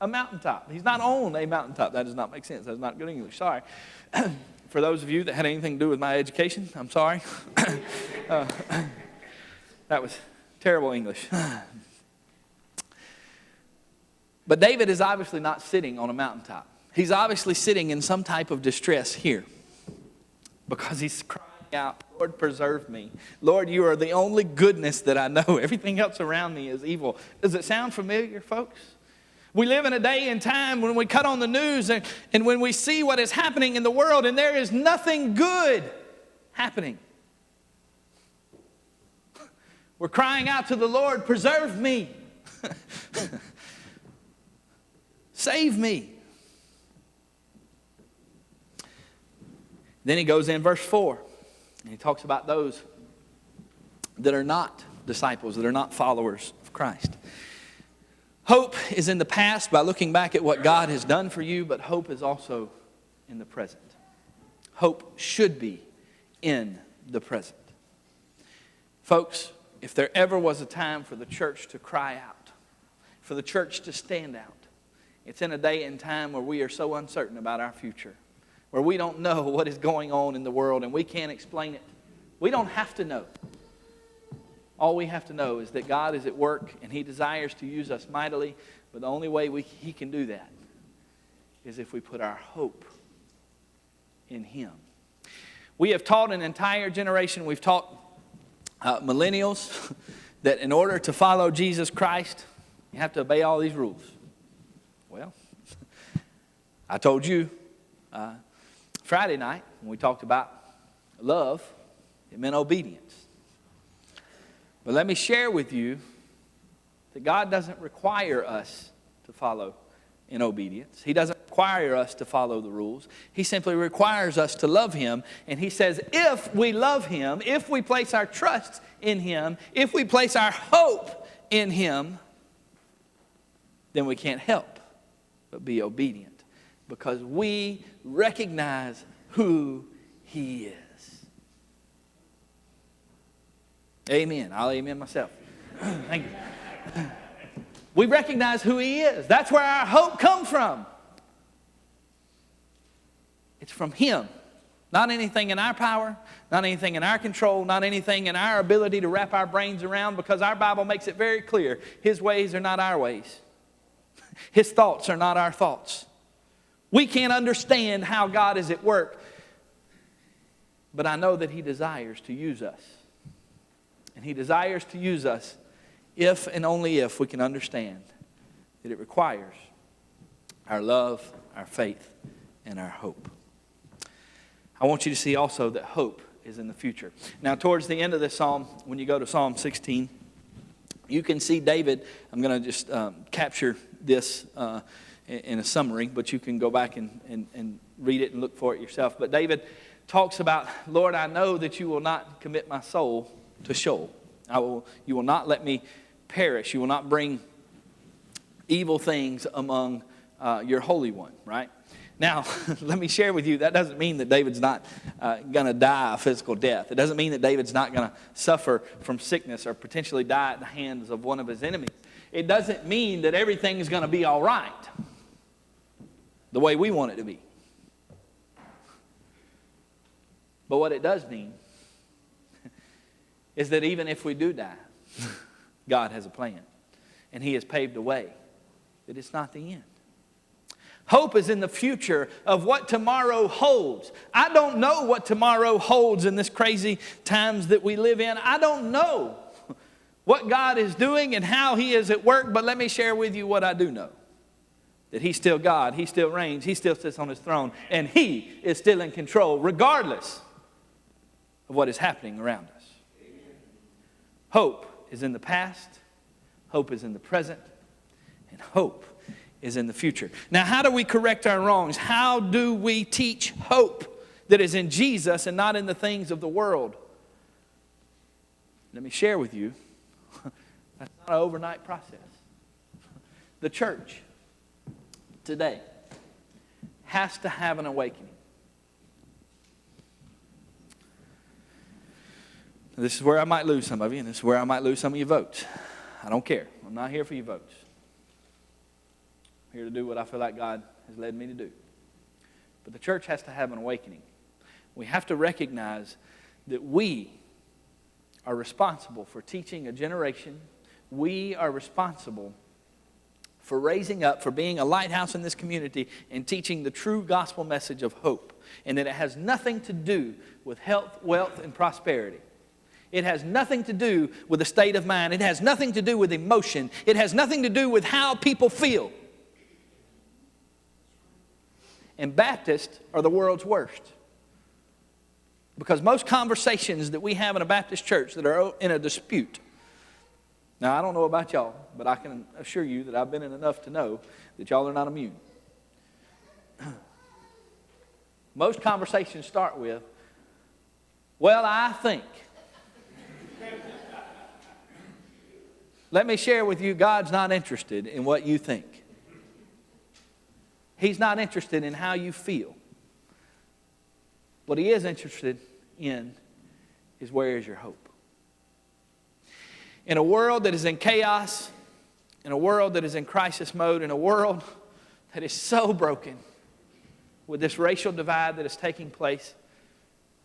a mountaintop. He's not on a mountaintop. That does not make sense. That's not good English. Sorry. For those of you that had anything to do with my education, I'm sorry. That was terrible English. But David is obviously not sitting on a mountaintop. He's obviously sitting in some type of distress here because he's crying out, Lord, preserve me. Lord, you are the only goodness that I know. Everything else around me is evil. Does it sound familiar, folks? We live in a day and time when we cut on the news and when we see what is happening in the world, and there is nothing good happening. We're crying out to the Lord, preserve me. Save me. Then he goes in verse 4, and he talks about those that are not disciples, that are not followers of Christ. Hope is in the past by looking back at what God has done for you, but hope is also in the present. Hope should be in the present. Folks, if there ever was a time for the church to cry out, for the church to stand out, it's in a day and time where we are so uncertain about our future, where we don't know what is going on in the world and we can't explain it. We don't have to know. All we have to know is that God is at work and He desires to use us mightily, but the only way He can do that is if we put our hope in Him. We have taught an entire generation, we've taught millennials that in order to follow Jesus Christ, you have to obey all these rules. Well, I told you Friday night when we talked about love, it meant obedience. But let me share with you that God doesn't require us to follow in obedience. He doesn't require us to follow the rules. He simply requires us to love Him. And He says if we love Him, if we place our trust in Him, if we place our hope in Him, then we can't help but be obedient because we recognize who He is. Amen. I'll amen myself. Thank you. We recognize who He is. That's where our hope comes from. It's from Him. Not anything in our power, not anything in our control, not anything in our ability to wrap our brains around, because our Bible makes it very clear. His ways are not our ways. His thoughts are not our thoughts. We can't understand how God is at work, but I know that He desires to use us. And He desires to use us if and only if we can understand that it requires our love, our faith, and our hope. I want you to see also that hope is in the future. Now, towards the end of this psalm, when you go to Psalm 16, you can see David. I'm going to just capture this in a summary, but you can go back and read it and look for it yourself. But David talks about, Lord, I know that you will not commit my soul to Sheol. You will not let me perish. You will not bring evil things among your Holy One, right? Now, let me share with you, that doesn't mean that David's not going to die a physical death. It doesn't mean that David's not going to suffer from sickness or potentially die at the hands of one of his enemies. It doesn't mean that everything is going to be all right the way we want it to be. But what it does mean is that even if we do die, God has a plan. And He has paved a way that it's not the end. Hope is in the future of what tomorrow holds. I don't know what tomorrow holds in this crazy times that we live in. I don't know what God is doing and how He is at work, but let me share with you what I do know. That He's still God, He still reigns, He still sits on His throne, and He is still in control regardless of what is happening around us. Hope is in the past, hope is in the present, and hope is in the future. Now, how do we correct our wrongs? How do we teach hope that is in Jesus and not in the things of the world? Let me share with you, that's not an overnight process. The church today has to have an awakening. This is where I might lose some of you, and this is where I might lose some of your votes. I don't care. I'm not here for your votes. I'm here to do what I feel like God has led me to do. But the church has to have an awakening. We have to recognize that we are responsible for teaching a generation. We are responsible for raising up, for being a lighthouse in this community and teaching the true gospel message of hope. And that it has nothing to do with health, wealth, and prosperity. It has nothing to do with a state of mind. It has nothing to do with emotion. It has nothing to do with how people feel. And Baptists are the world's worst. Because most conversations that we have in a Baptist church that are in a dispute. Now, I don't know about y'all, but I can assure you that I've been in enough to know that y'all are not immune. Most conversations start with, well, I think. Let me share with you, God's not interested in what you think. He's not interested in how you feel. What He is interested in is, where is your hope? In a world that is in chaos, in a world that is in crisis mode, in a world that is so broken with this racial divide that is taking place,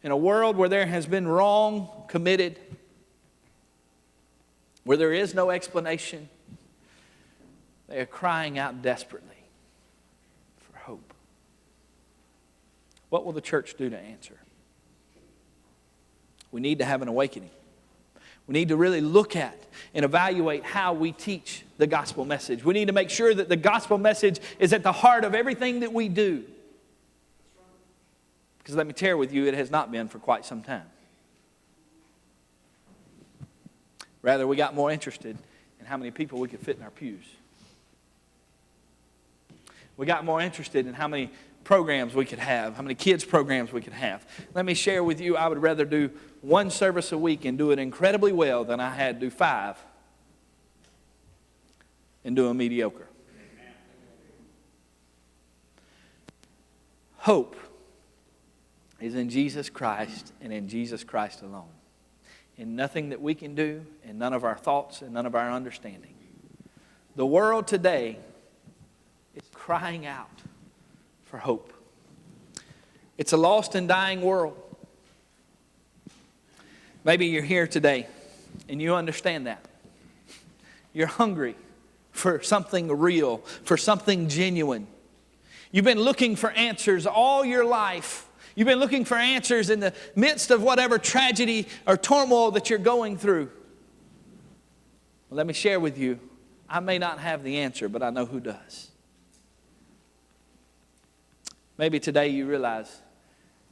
in a world where there has been wrong committed, where there is no explanation, they are crying out desperately for hope. What will the church do to answer? We need to have an awakening. We need to really look at and evaluate how we teach the gospel message. We need to make sure that the gospel message is at the heart of everything that we do. Because let me share with you, it has not been for quite some time. Rather, we got more interested in how many people we could fit in our pews. We got more interested in how many programs we could have, how many kids programs we could have. Let me share with you, I would rather do one service a week and do it incredibly well than I had do 5 and do a mediocre. Hope is in Jesus Christ and in Jesus Christ alone. In nothing that we can do, in none of our thoughts and none of our understanding. The world today is crying out for hope. It's a lost and dying world. Maybe you're here today and you understand that. You're hungry for something real, for something genuine. You've been looking for answers all your life. You've been looking for answers in the midst of whatever tragedy or turmoil that you're going through. Well, let me share with you, I may not have the answer, but I know who does. Maybe today you realize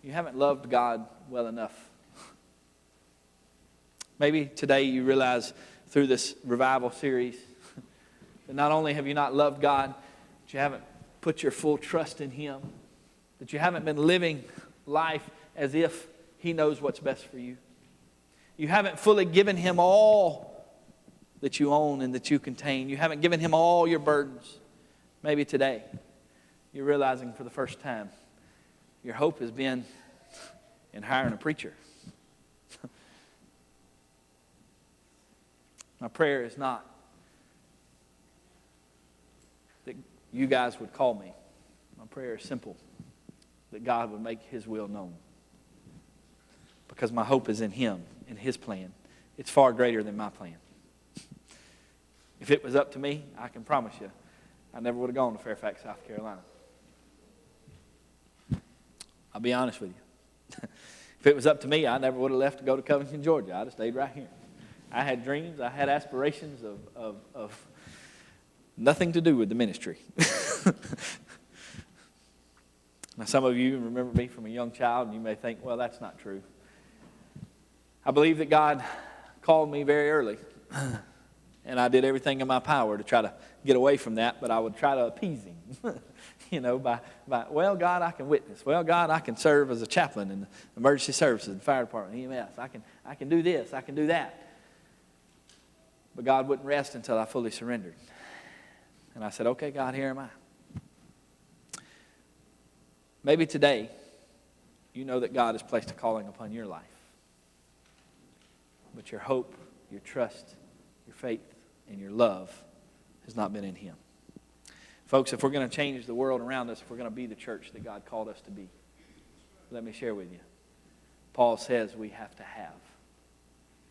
you haven't loved God well enough. Maybe today you realize through this revival series that not only have you not loved God, but you haven't put your full trust in Him, that you haven't been living life as if He knows what's best for you. You haven't fully given Him all that you own and that you contain. You haven't given Him all your burdens. Maybe today you're realizing for the first time your hope has been in hiring a preacher. My prayer is not that you guys would call me. My prayer is simple. That God would make His will known. Because my hope is in Him, in His plan. It's far greater than my plan. If it was up to me, I can promise you, I never would have gone to Fairfax, South Carolina. I'll be honest with you. If it was up to me, I never would have left to go to Covington, Georgia. I'd have stayed right here. I had dreams. I had aspirations of nothing to do with the ministry. Now, some of you remember me from a young child, and you may think, well, that's not true. I believe that God called me very early, and I did everything in my power to try to get away from that, but I would try to appease him. By, well, God, I can witness. Well, God, I can serve as a chaplain in the emergency services, the fire department, EMS. I can do this. I can do that. But God wouldn't rest until I fully surrendered. And I said, okay, God, here am I. Maybe today, you know that God has placed a calling upon your life. But your hope, your trust, your faith, and your love has not been in Him. Folks, if we're going to change the world around us, if we're going to be the church that God called us to be, let me share with you. Paul says we have to have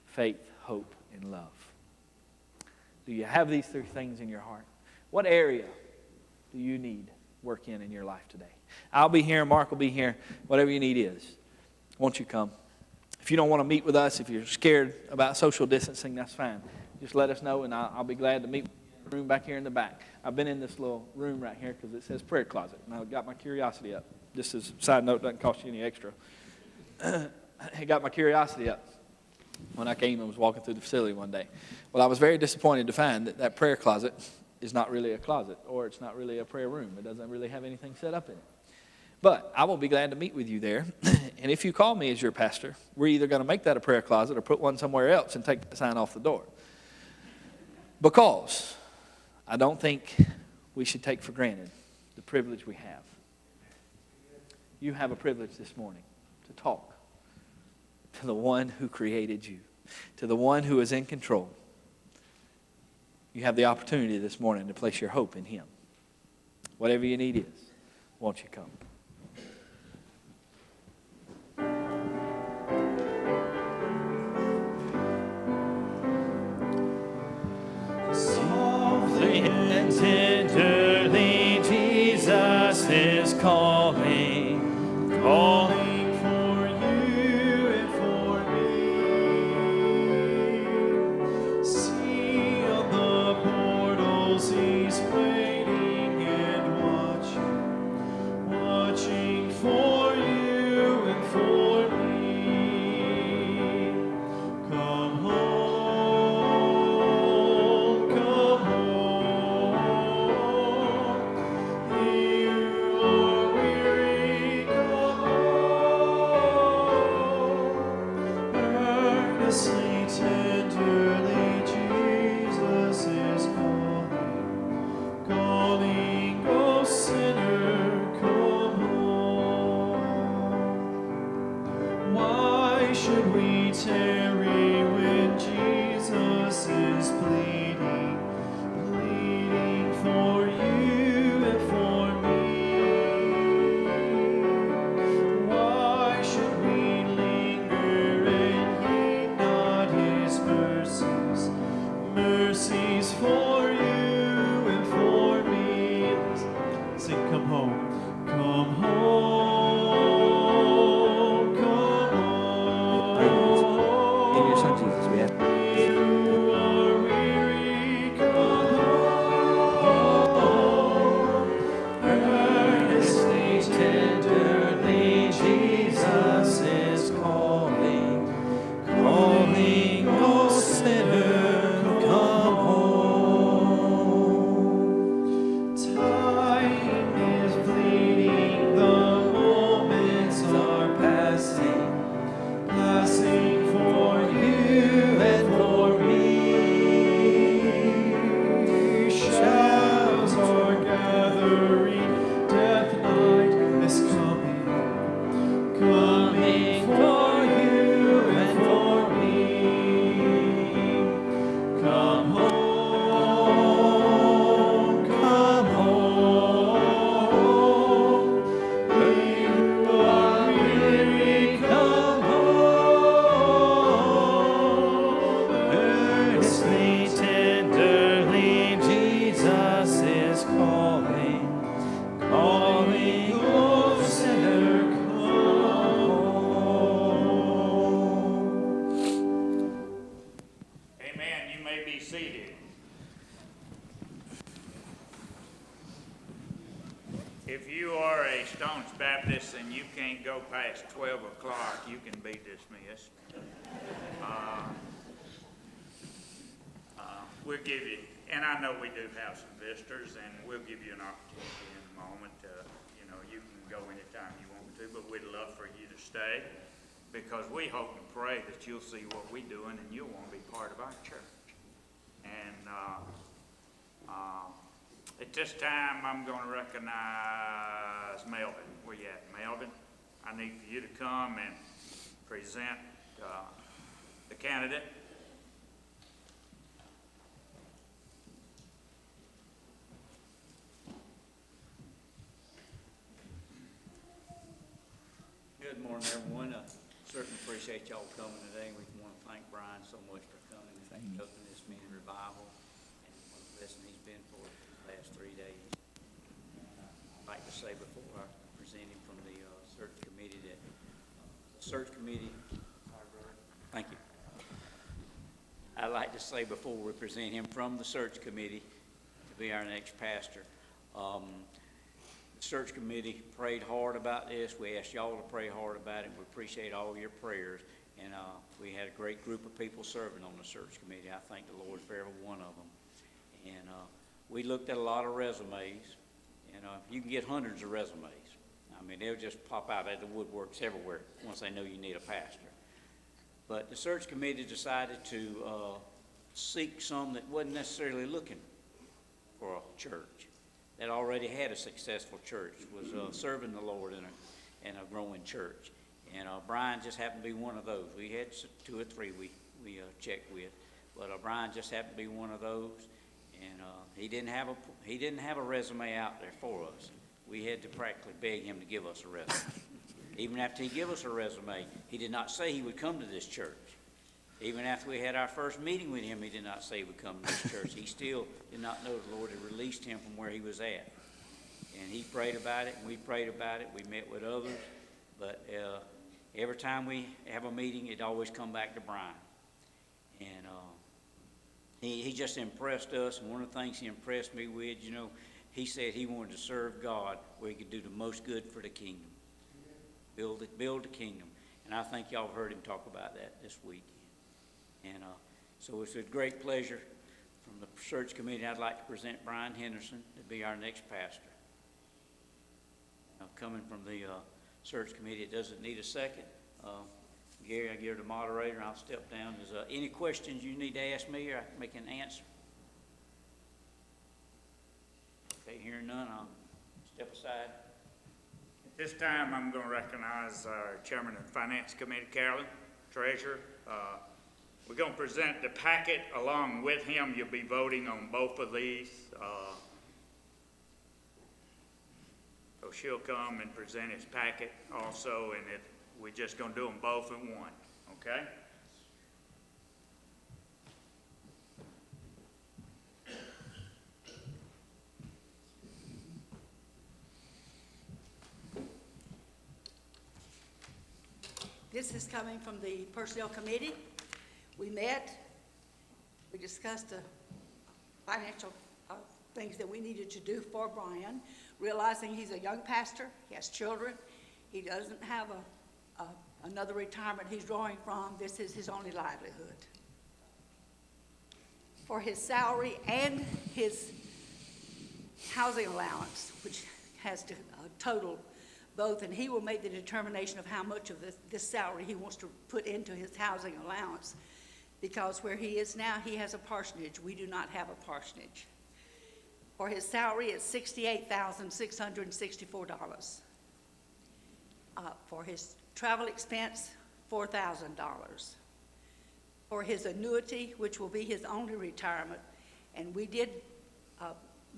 faith, hope, and love. Do you have these three things in your heart? What area do you need work in your life today? I'll be here, Mark will be here, whatever you need is. Won't you come? If you don't want to meet with us, if you're scared about social distancing, that's fine. Just let us know, and I'll be glad to meet with you in the room back here in the back. I've been in this little room right here because it says prayer closet, and I got my curiosity up. Just as a side note, doesn't cost you any extra. I got my curiosity up when I came and was walking through the facility one day. Well, I was very disappointed to find that that prayer closet is not really a closet, or it's not really a prayer room. It doesn't really have anything set up in it. But I will be glad to meet with you there. And if you call me as your pastor, we're either going to make that a prayer closet or put one somewhere else and take the sign off the door. Because I don't think we should take for granted the privilege we have. You have a privilege this morning to talk to the one who created you, to the one who is in control. You have the opportunity this morning to place your hope in Him. Whatever your need is, won't you come? Softly and tenderly, Jesus is calling, calling for you and for me. See on the portals, He's waiting and watching for you and for me. Come home, come home. You are weary, come home. Earnestly, tenderly, Jesus is calling, oh sinner, come home. Why should we tarry when Jesus is pleading for you and for me? Why should we linger and heed not His mercies for you and for me? Sing, come home, come home, come home. In your Son Jesus, we have. You are weary, come home. Earnestly, tenderly, Jesus is calling, calling, oh sinner, come home.
you may be seated. If you are a Stones Baptist and you can't go past 12 o'clock, you can be dismissed. We'll give you, and I know we do have some visitors, and we'll give you an opportunity in a moment. You can go anytime you want to, but we'd love for you to stay, because we hope and pray that you'll see what we're doing and you'll want to be part of our church. And at this time, I'm going to recognize Melvin. Where you at, Melvin? I need for you to come and present the candidate.
Good morning, everyone. Certainly appreciate y'all coming today. We want to thank Brian so much for coming and conducting this mini revival and what a blessing he's been for the last 3 days. I'd like to say before I present him from the search committee that thank you. I'd like to say before we present him from the search committee to be our next pastor. The search committee prayed hard about this. We asked y'all to pray hard about it. We appreciate all your prayers. And we had a great group of people serving on the search committee. I thank the Lord for every one of them. And we looked at a lot of resumes. And you can get hundreds of resumes. I mean, they'll just pop out at the woodworks everywhere once they know you need a pastor. But the search committee decided to seek some that wasn't necessarily looking for a church, that already had a successful church, was serving the Lord in a growing church. And Brian just happened to be one of those. We had 2 or 3 we checked with, but Brian just happened to be one of those. And he didn't have a resume out there for us. We had to practically beg him to give us a resume. Even after he gave us a resume, he did not say he would come to this church. Even after we had our first meeting with him, he did not say he would come to this church. He still did not know the Lord had released him from where he was at. And he prayed about it, and we prayed about it. We met with others. But every time we have a meeting, it always come back to Brian. And he just impressed us. And one of the things he impressed me with, he said he wanted to serve God where he could do the most good for the kingdom. Build the kingdom. And I think y'all have heard him talk about that this week. And so it's a great pleasure from the search committee. I'd like to present Brian Henderson to be our next pastor. Now, coming from the search committee, it doesn't need a second. Gary, I give the moderator, and I'll step down. Is any questions you need to ask me, or I can make an answer? Okay, hearing none, I'll step aside.
At this time, I'm going to recognize our chairman of the Finance Committee, Carolyn, treasurer. We're going to present the packet along with him. You'll be voting on both of these. So she'll come and present his packet also, and we're just going to do them both in one, okay?
This is coming from the Personnel Committee. We met, we discussed the financial things that we needed to do for Brian, realizing he's a young pastor, he has children, he doesn't have another retirement he's drawing from. This is his only livelihood. For his salary and his housing allowance, which has to total both, and he will make the determination of how much of this salary he wants to put into his housing allowance, because where he is now, he has a parsonage. We do not have a parsonage. For his salary, it's $68,664. For his travel expense, $4,000. For his annuity, which will be his only retirement, and we did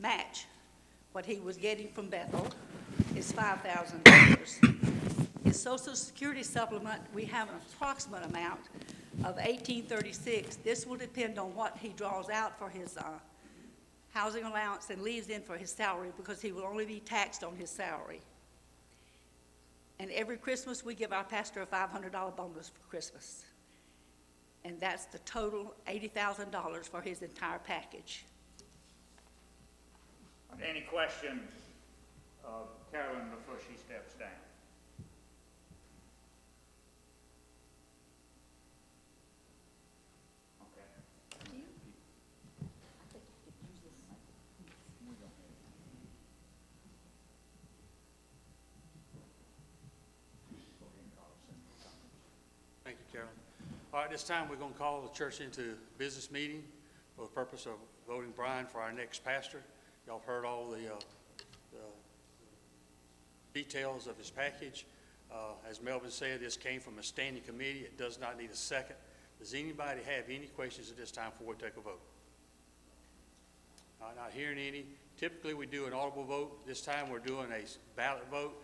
match what he was getting from Bethel, is $5,000. His Social Security supplement, we have an approximate amount of $1,836. This will depend on what he draws out for his housing allowance and leaves in for his salary, because he will only be taxed on his salary. And every Christmas, we give our pastor a $500 bonus for Christmas. and that's the total $80,000 for his entire package.
Are there any questions of Carolyn before she steps down? Okay.
Thank you, Carolyn. All right, this time we're going to call the church into business meeting for the purpose of voting Brian for our next pastor. Y'all have heard all the details of his package. As Melvin said, this came from a standing committee. It does not need a second. Does anybody have any questions at this time before we take a vote? Not hearing any. Typically, we do an audible vote. This time, we're doing a ballot vote.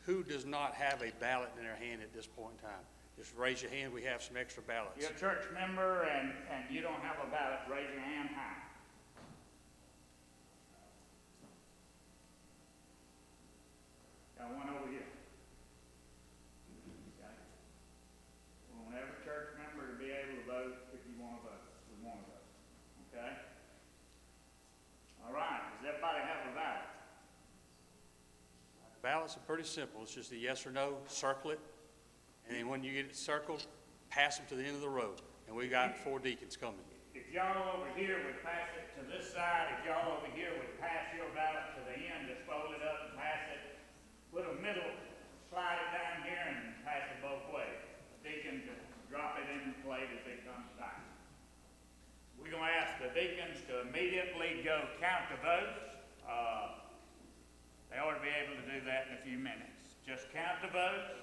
Who does not have a ballot in their hand at this point in time? Just raise your hand. We have some extra ballots.
You're a church member and you don't have a ballot, raise your hand high. Got one over here. Okay. We want every church member to be able to vote if you want to vote. We want to vote. Okay? All right. Does everybody have a ballot?
Ballots are pretty simple. It's just a yes or no, circle it, and then when you get it circled, pass them to the end of the row. And we got 4 deacons coming.
If y'all over here would pass it to this side, if y'all over here would pass your ballot to the end, just fold it up and pass it, put a middle, slide it down here and pass it both ways. Deacon to drop it in the plate as it comes back. We're going to ask the deacons to immediately go count the votes. They ought to be able to do that in a few minutes. Just count the votes.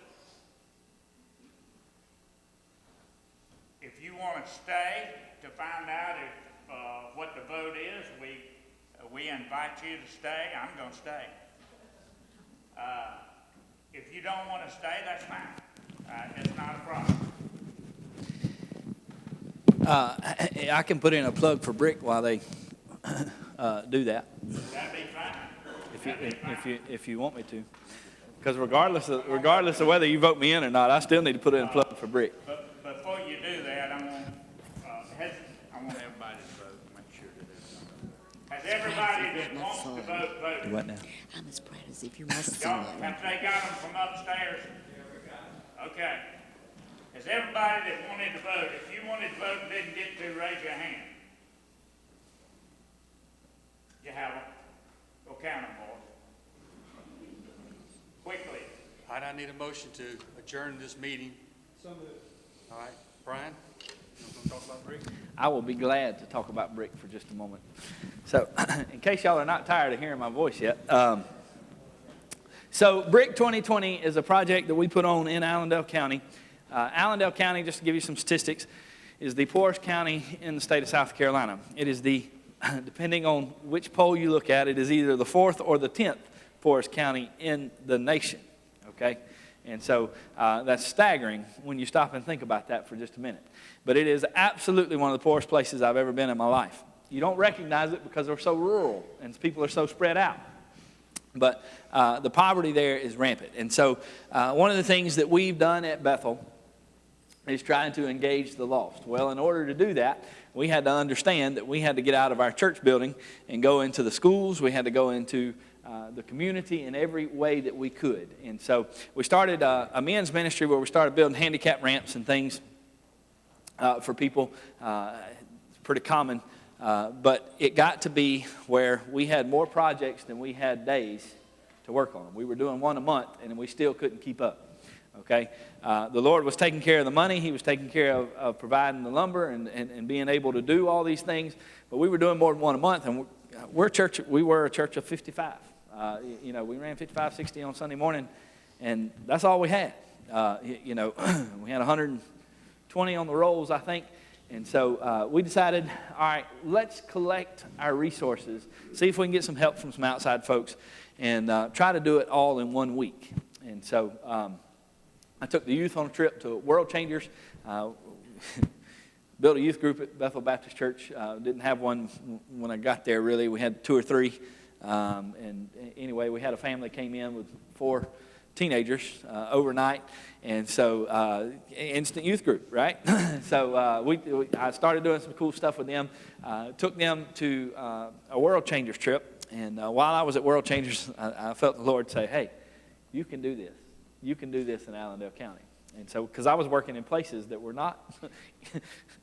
If you want to stay to find out if what the vote is, we invite you to stay. I'm going to stay. If you don't want to stay, that's fine. It's not a problem.
I can put in a plug for Brick while they do that.
That'd be fine.
If you want me to, because regardless of whether you vote me in or not, I still need to put in a plug for Brick.
But before you do that, I want everybody to vote. Make sure that has everybody that wants to vote?
What now?
I'm as proud as if you're my
Y'all,
son.
have they got them from upstairs? Okay. Has everybody that wanted to vote, if you wanted to vote and didn't get to, raise your hand. You have them. Go count them, boys. Quickly.
All right, I need a motion to adjourn this meeting. All right, Brian, you want to talk about Brick?
I will be glad to talk about Brick for just a moment. So, in case y'all are not tired of hearing my voice yet, so Brick 2020 is a project that we put on in Allendale County. Allendale County, just to give you some statistics, is the poorest county in the state of South Carolina. It is the, depending on which poll you look at, it is either the 4th or the 10th poorest county in the nation, okay? And so that's staggering when you stop and think about that for just a minute. But it is absolutely one of the poorest places I've ever been in my life. You don't recognize it because they're so rural and people are so spread out. But the poverty there is rampant. And so one of the things that we've done at Bethel is trying to engage the lost. Well, in order to do that, we had to understand that we had to get out of our church building and go into the schools. We had to go into the community in every way that we could. And so we started a men's ministry where we started building handicap ramps and things for people. It's pretty common. But it got to be where we had more projects than we had days to work on them. We were doing one a month, and we still couldn't keep up. Okay? The Lord was taking care of the money. He was taking care of providing the lumber and being able to do all these things. But we were doing more than one a month, and we were a church of 55. We ran 55, 60 on Sunday morning, and that's all we had. We had 120 on the rolls, I think. And so we decided, all right, let's collect our resources, see if we can get some help from some outside folks, and try to do it all in 1 week. And so I took the youth on a trip to World Changers, built a youth group at Bethel Baptist Church. Didn't have one when I got there, really. We had 2 or 3. And anyway, we had a family that came in with teenagers overnight. And so instant youth group, right? So I started doing some cool stuff with them. Took them to a World Changers trip. And while I was at World Changers, I felt the Lord say, hey, you can do this. You can do this in Allendale County. And so, because I was working in places that were not,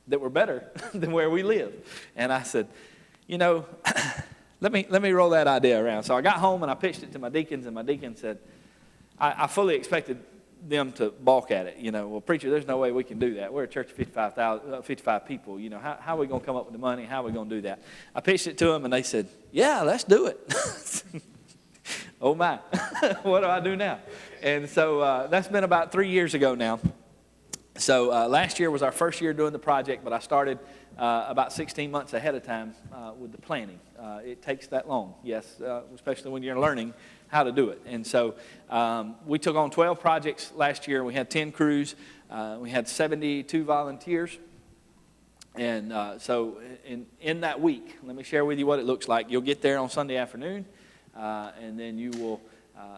that were better than where we live. And I said, you know, let me roll that idea around. So I got home and I pitched it to my deacons, and my deacon said, I fully expected them to balk at it. You know, well, preacher, there's no way we can do that. We're a church of 55 people. You know, how are we going to come up with the money? How are we going to do that? I pitched it to them, and they said, yeah, let's do it. Oh, my. What do I do now? And so that's been about 3 years ago now. So last year was our first year doing the project, but I started about 16 months ahead of time with the planning. It takes that long, yes, especially when you're learning how to do it. And so we took on 12 projects last year. We had 10 crews. We had 72 volunteers. And so in that week, let me share with you what it looks like. You'll get there on Sunday afternoon, and then you will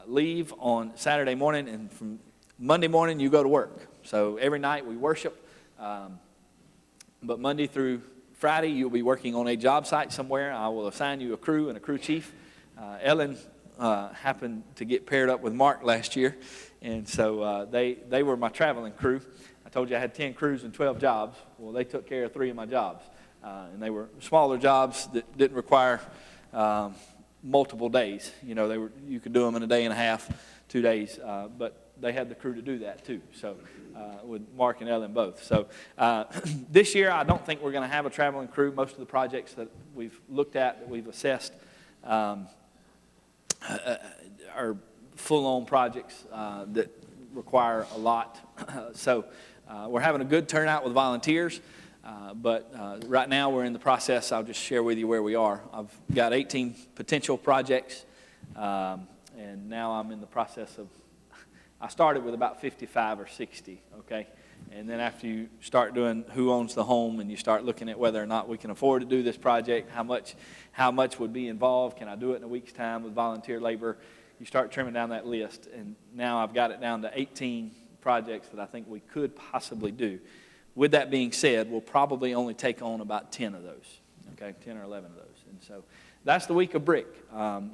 leave on Saturday morning, and from Monday morning you go to work. So every night we worship, but Monday through Friday you'll be working on a job site somewhere. I will assign you a crew and a crew chief. Ellen happened to get paired up with Mark last year, and so they were my traveling crew. I told you I had 10 crews and 12 jobs. Well, they took care of 3 of my jobs, and they were smaller jobs that didn't require multiple days. You know, you could do them in a day and a half, 2 days, but they had the crew to do that too. So with Mark and Ellen both. So this year I don't think we're going to have a traveling crew. Most of the projects that we've looked at, that we've assessed, are full-on projects that require a lot. So we're having a good turnout with volunteers. But right now we're in the process. I'll just share with you where we are. I've got 18 potential projects, and now I'm in the process of, I started with about 55 or 60, okay? And then after you start doing who owns the home, and you start looking at whether or not we can afford to do this project, how much would be involved, can I do it in a week's time with volunteer labor, you start trimming down that list. And now I've got it down to 18 projects that I think we could possibly do. With that being said, we'll probably only take on about 10 of those, okay, 10 or 11 of those. And so that's the week of brick.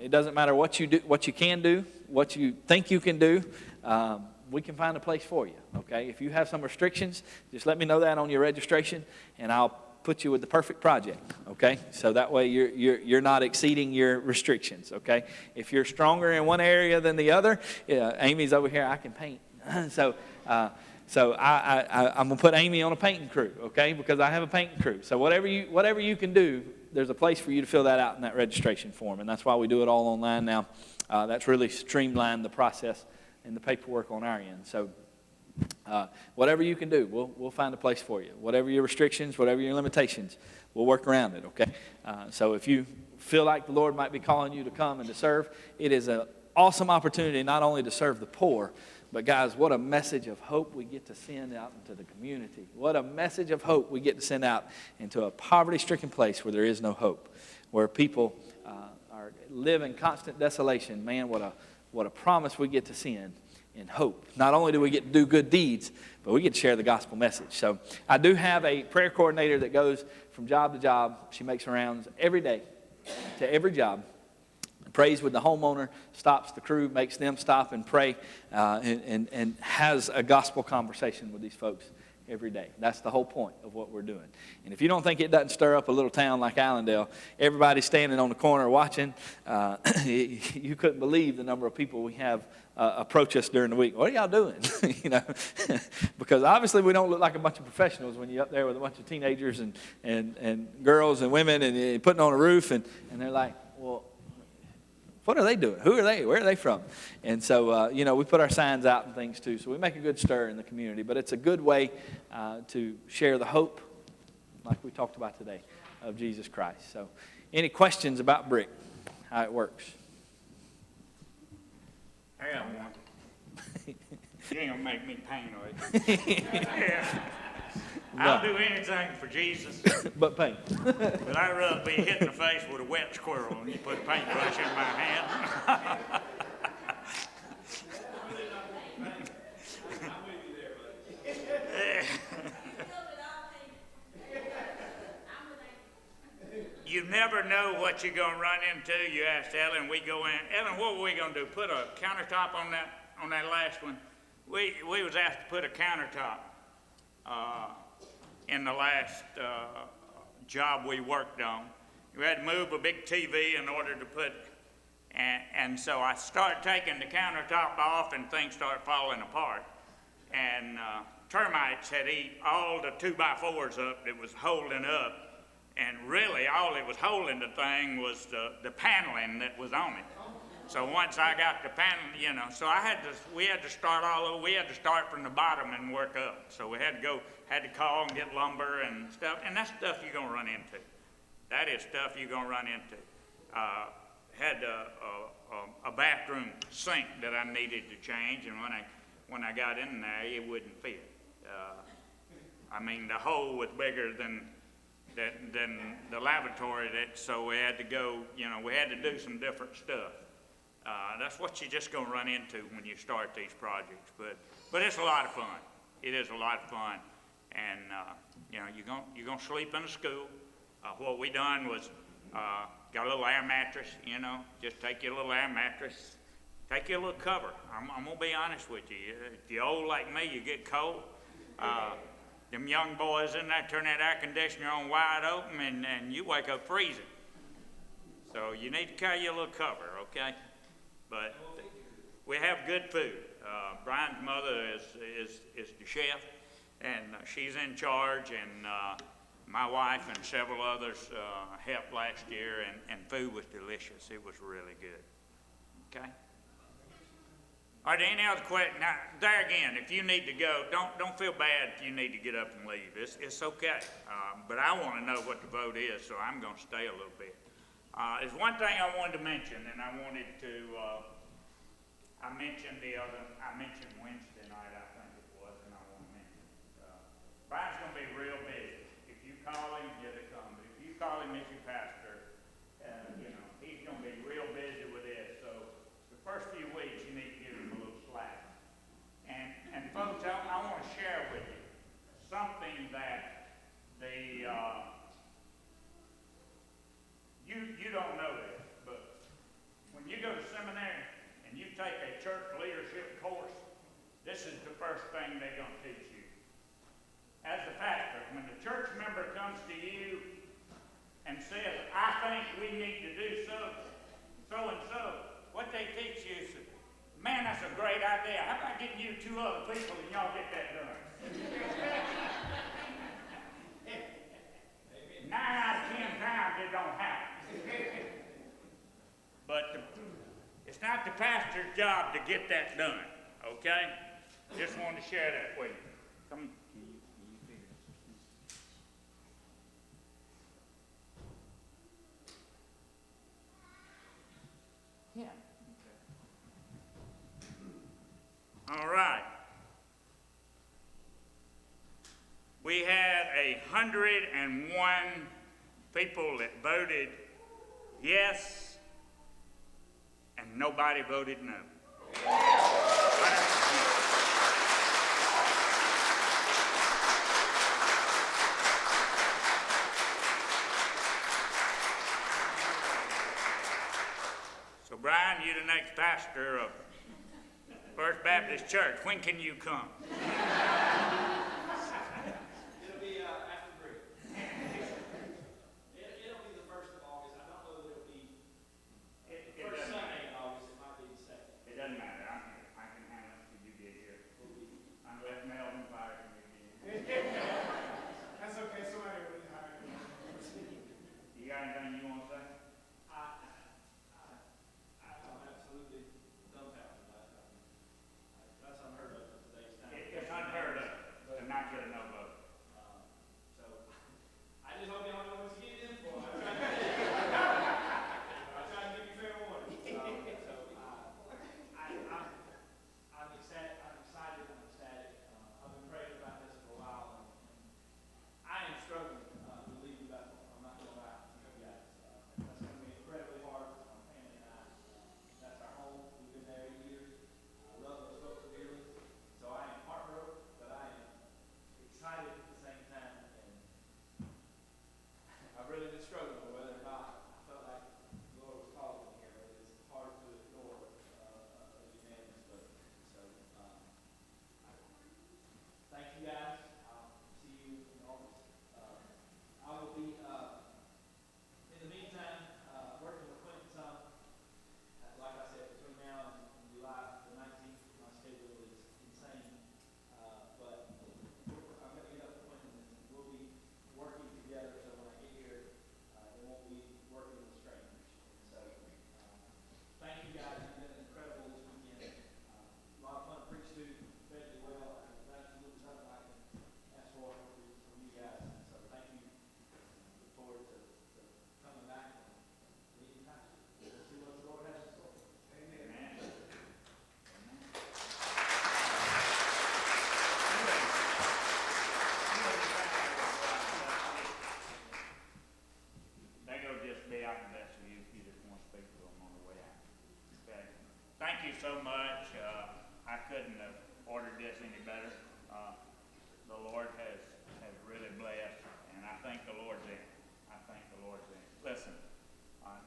It doesn't matter what you do, what you can do, what you think you can do. We can find a place for you, okay? If you have some restrictions, just let me know that on your registration, and I'll put you with the perfect project, okay? So that way you're not exceeding your restrictions, okay? If you're stronger in one area than the other, Amy's over here, I can paint. So I'm going to put Amy on a painting crew, okay, because I have a painting crew. So whatever you can do, there's a place for you to fill that out in that registration form, and that's why we do it all online now. That's really streamlined the process and the paperwork on our end. So whatever you can do, we'll find a place for you. Whatever your restrictions, whatever your limitations, we'll work around it, okay? So if you feel like the Lord might be calling you to come and to serve, it is an awesome opportunity not only to serve the poor, but guys, what a message of hope we get to send out into the community. What a message of hope we get to send out into a poverty-stricken place where there is no hope, where people live in constant desolation. Man, what a promise we get to send in hope. Not only do we get to do good deeds, but we get to share the gospel message. So I do have a prayer coordinator that goes from job to job. She makes rounds every day to every job. Prays with the homeowner, stops the crew, makes them stop and pray, and has a gospel conversation with these folks every day. That's the whole point of what we're doing. And if you don't think it doesn't stir up a little town like Allendale, everybody standing on the corner watching, you couldn't believe the number of people we have approach us during the week. What are y'all doing? You know, because obviously we don't look like a bunch of professionals when you're up there with a bunch of teenagers and girls and women and putting on a roof, and they're like, well, what are they doing? Who are they? Where are they from? And so, we put our signs out and things too. So we make a good stir in the community. But it's a good way to share the hope, like we talked about today, of Jesus Christ. So any questions about brick, how it works?
I got one. You ain't going to make me paint, are you? Yeah. I'll do anything for Jesus.
But paint.
But I'd rather be hit in the face with a wet squirrel and you put a paintbrush in my hand. you never know what you're going to run into. You asked Ellen, we go in. Ellen, what were we going to do? Put a countertop on that last one? We was asked to put a countertop in the last job we worked on. We had to move a big TV in order to put, and so I started taking the countertop off and things started falling apart. And termites had eaten all the 2x4s up that was holding up. And really, all it was holding the thing was the paneling that was on it. So once I got the panel, so we had to start all over. We had to start from the bottom and work up. So we had to call and get lumber and stuff. And that's stuff you're gonna run into. That is stuff you're gonna run into. Had a bathroom sink that I needed to change, and when I got in there, it wouldn't fit. I mean, the hole was bigger than the lavatory, so we had to go, we had to do some different stuff. That's what you're just gonna run into when you start these projects, but it's a lot of fun. It is a lot of fun, and you're gonna sleep in a school. What we done was got a little air mattress, just take your little air mattress, take your little cover. I'm gonna be honest with you. If you're old like me, you get cold. Them young boys in there turn that air conditioner on wide open and you wake up freezing. So you need to carry your little cover, okay? But we have good food. Brian's mother is the chef, and she's in charge, and my wife and several others helped last year, and food was delicious. It was really good, okay? Are there any other questions? Now, there again, if you need to go, don't feel bad if you need to get up and leave. It's okay. But I want to know what the vote is, so I'm going to stay a little bit. There's one thing I wanted to mention, and I wanted to, I mentioned Wednesday night, I think it was, and I want to mention Brian's going to be real busy. If you call him, he'll come. But if you call him as your pastor, he's going to be real busy with this. So the first few weeks, you need to give him a little slack. And folks, I want to share with you something that you don't know this, but when you go to seminary and you take a church leadership course, this is the first thing they're going to teach you. As a pastor, when the church member comes to you and says, I think we need to do so and so, what they teach you is, man, that's a great idea. How about getting you 2 other people and y'all get that done? 9 out of 10 times it don't happen. But it's not the pastor's job to get that done, okay? Just wanted to share that with you. Come.
Yeah.
All right. We had 101 people that voted yes, and nobody voted no. So Brian, you're the next pastor of First Baptist Church. When can you come?
It'll be after break. It'll be the 1st of August. I don't know that it'll be first Sunday in August. It might be the 2nd.
It doesn't matter. I can handle it till you get here. Unless Melvin fires me again.
That's okay. Somebody will be hired.
You got anything you want to say?
I'm absolutely dumbfounded. That's unheard of for today's time.
It's unheard you so much. I couldn't have ordered this any better. The Lord has really blessed, and I thank the Lord's in it. I thank the Lord's in it. Listen,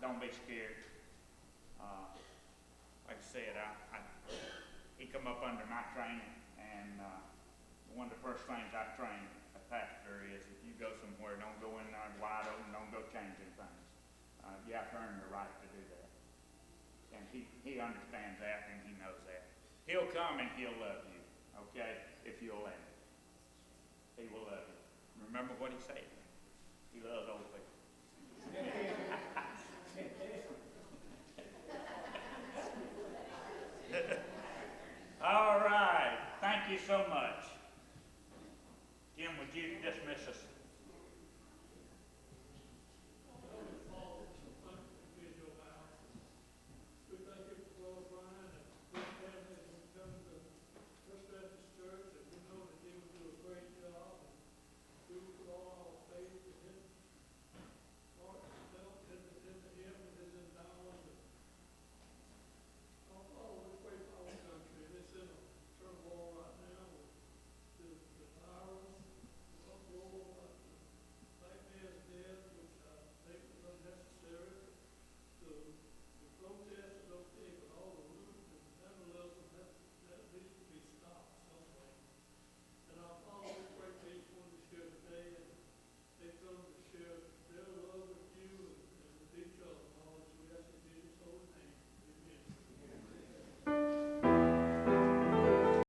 don't be scared. Like I said, he come up under my training, and one of the first things I train a pastor is if you go somewhere, don't go in there wide open, don't go changing things. You have to earn the right to do that. And he understands that, and he knows that. He'll come and he'll love you, okay, if you'll let him. He will love you. Remember what he said. He loves old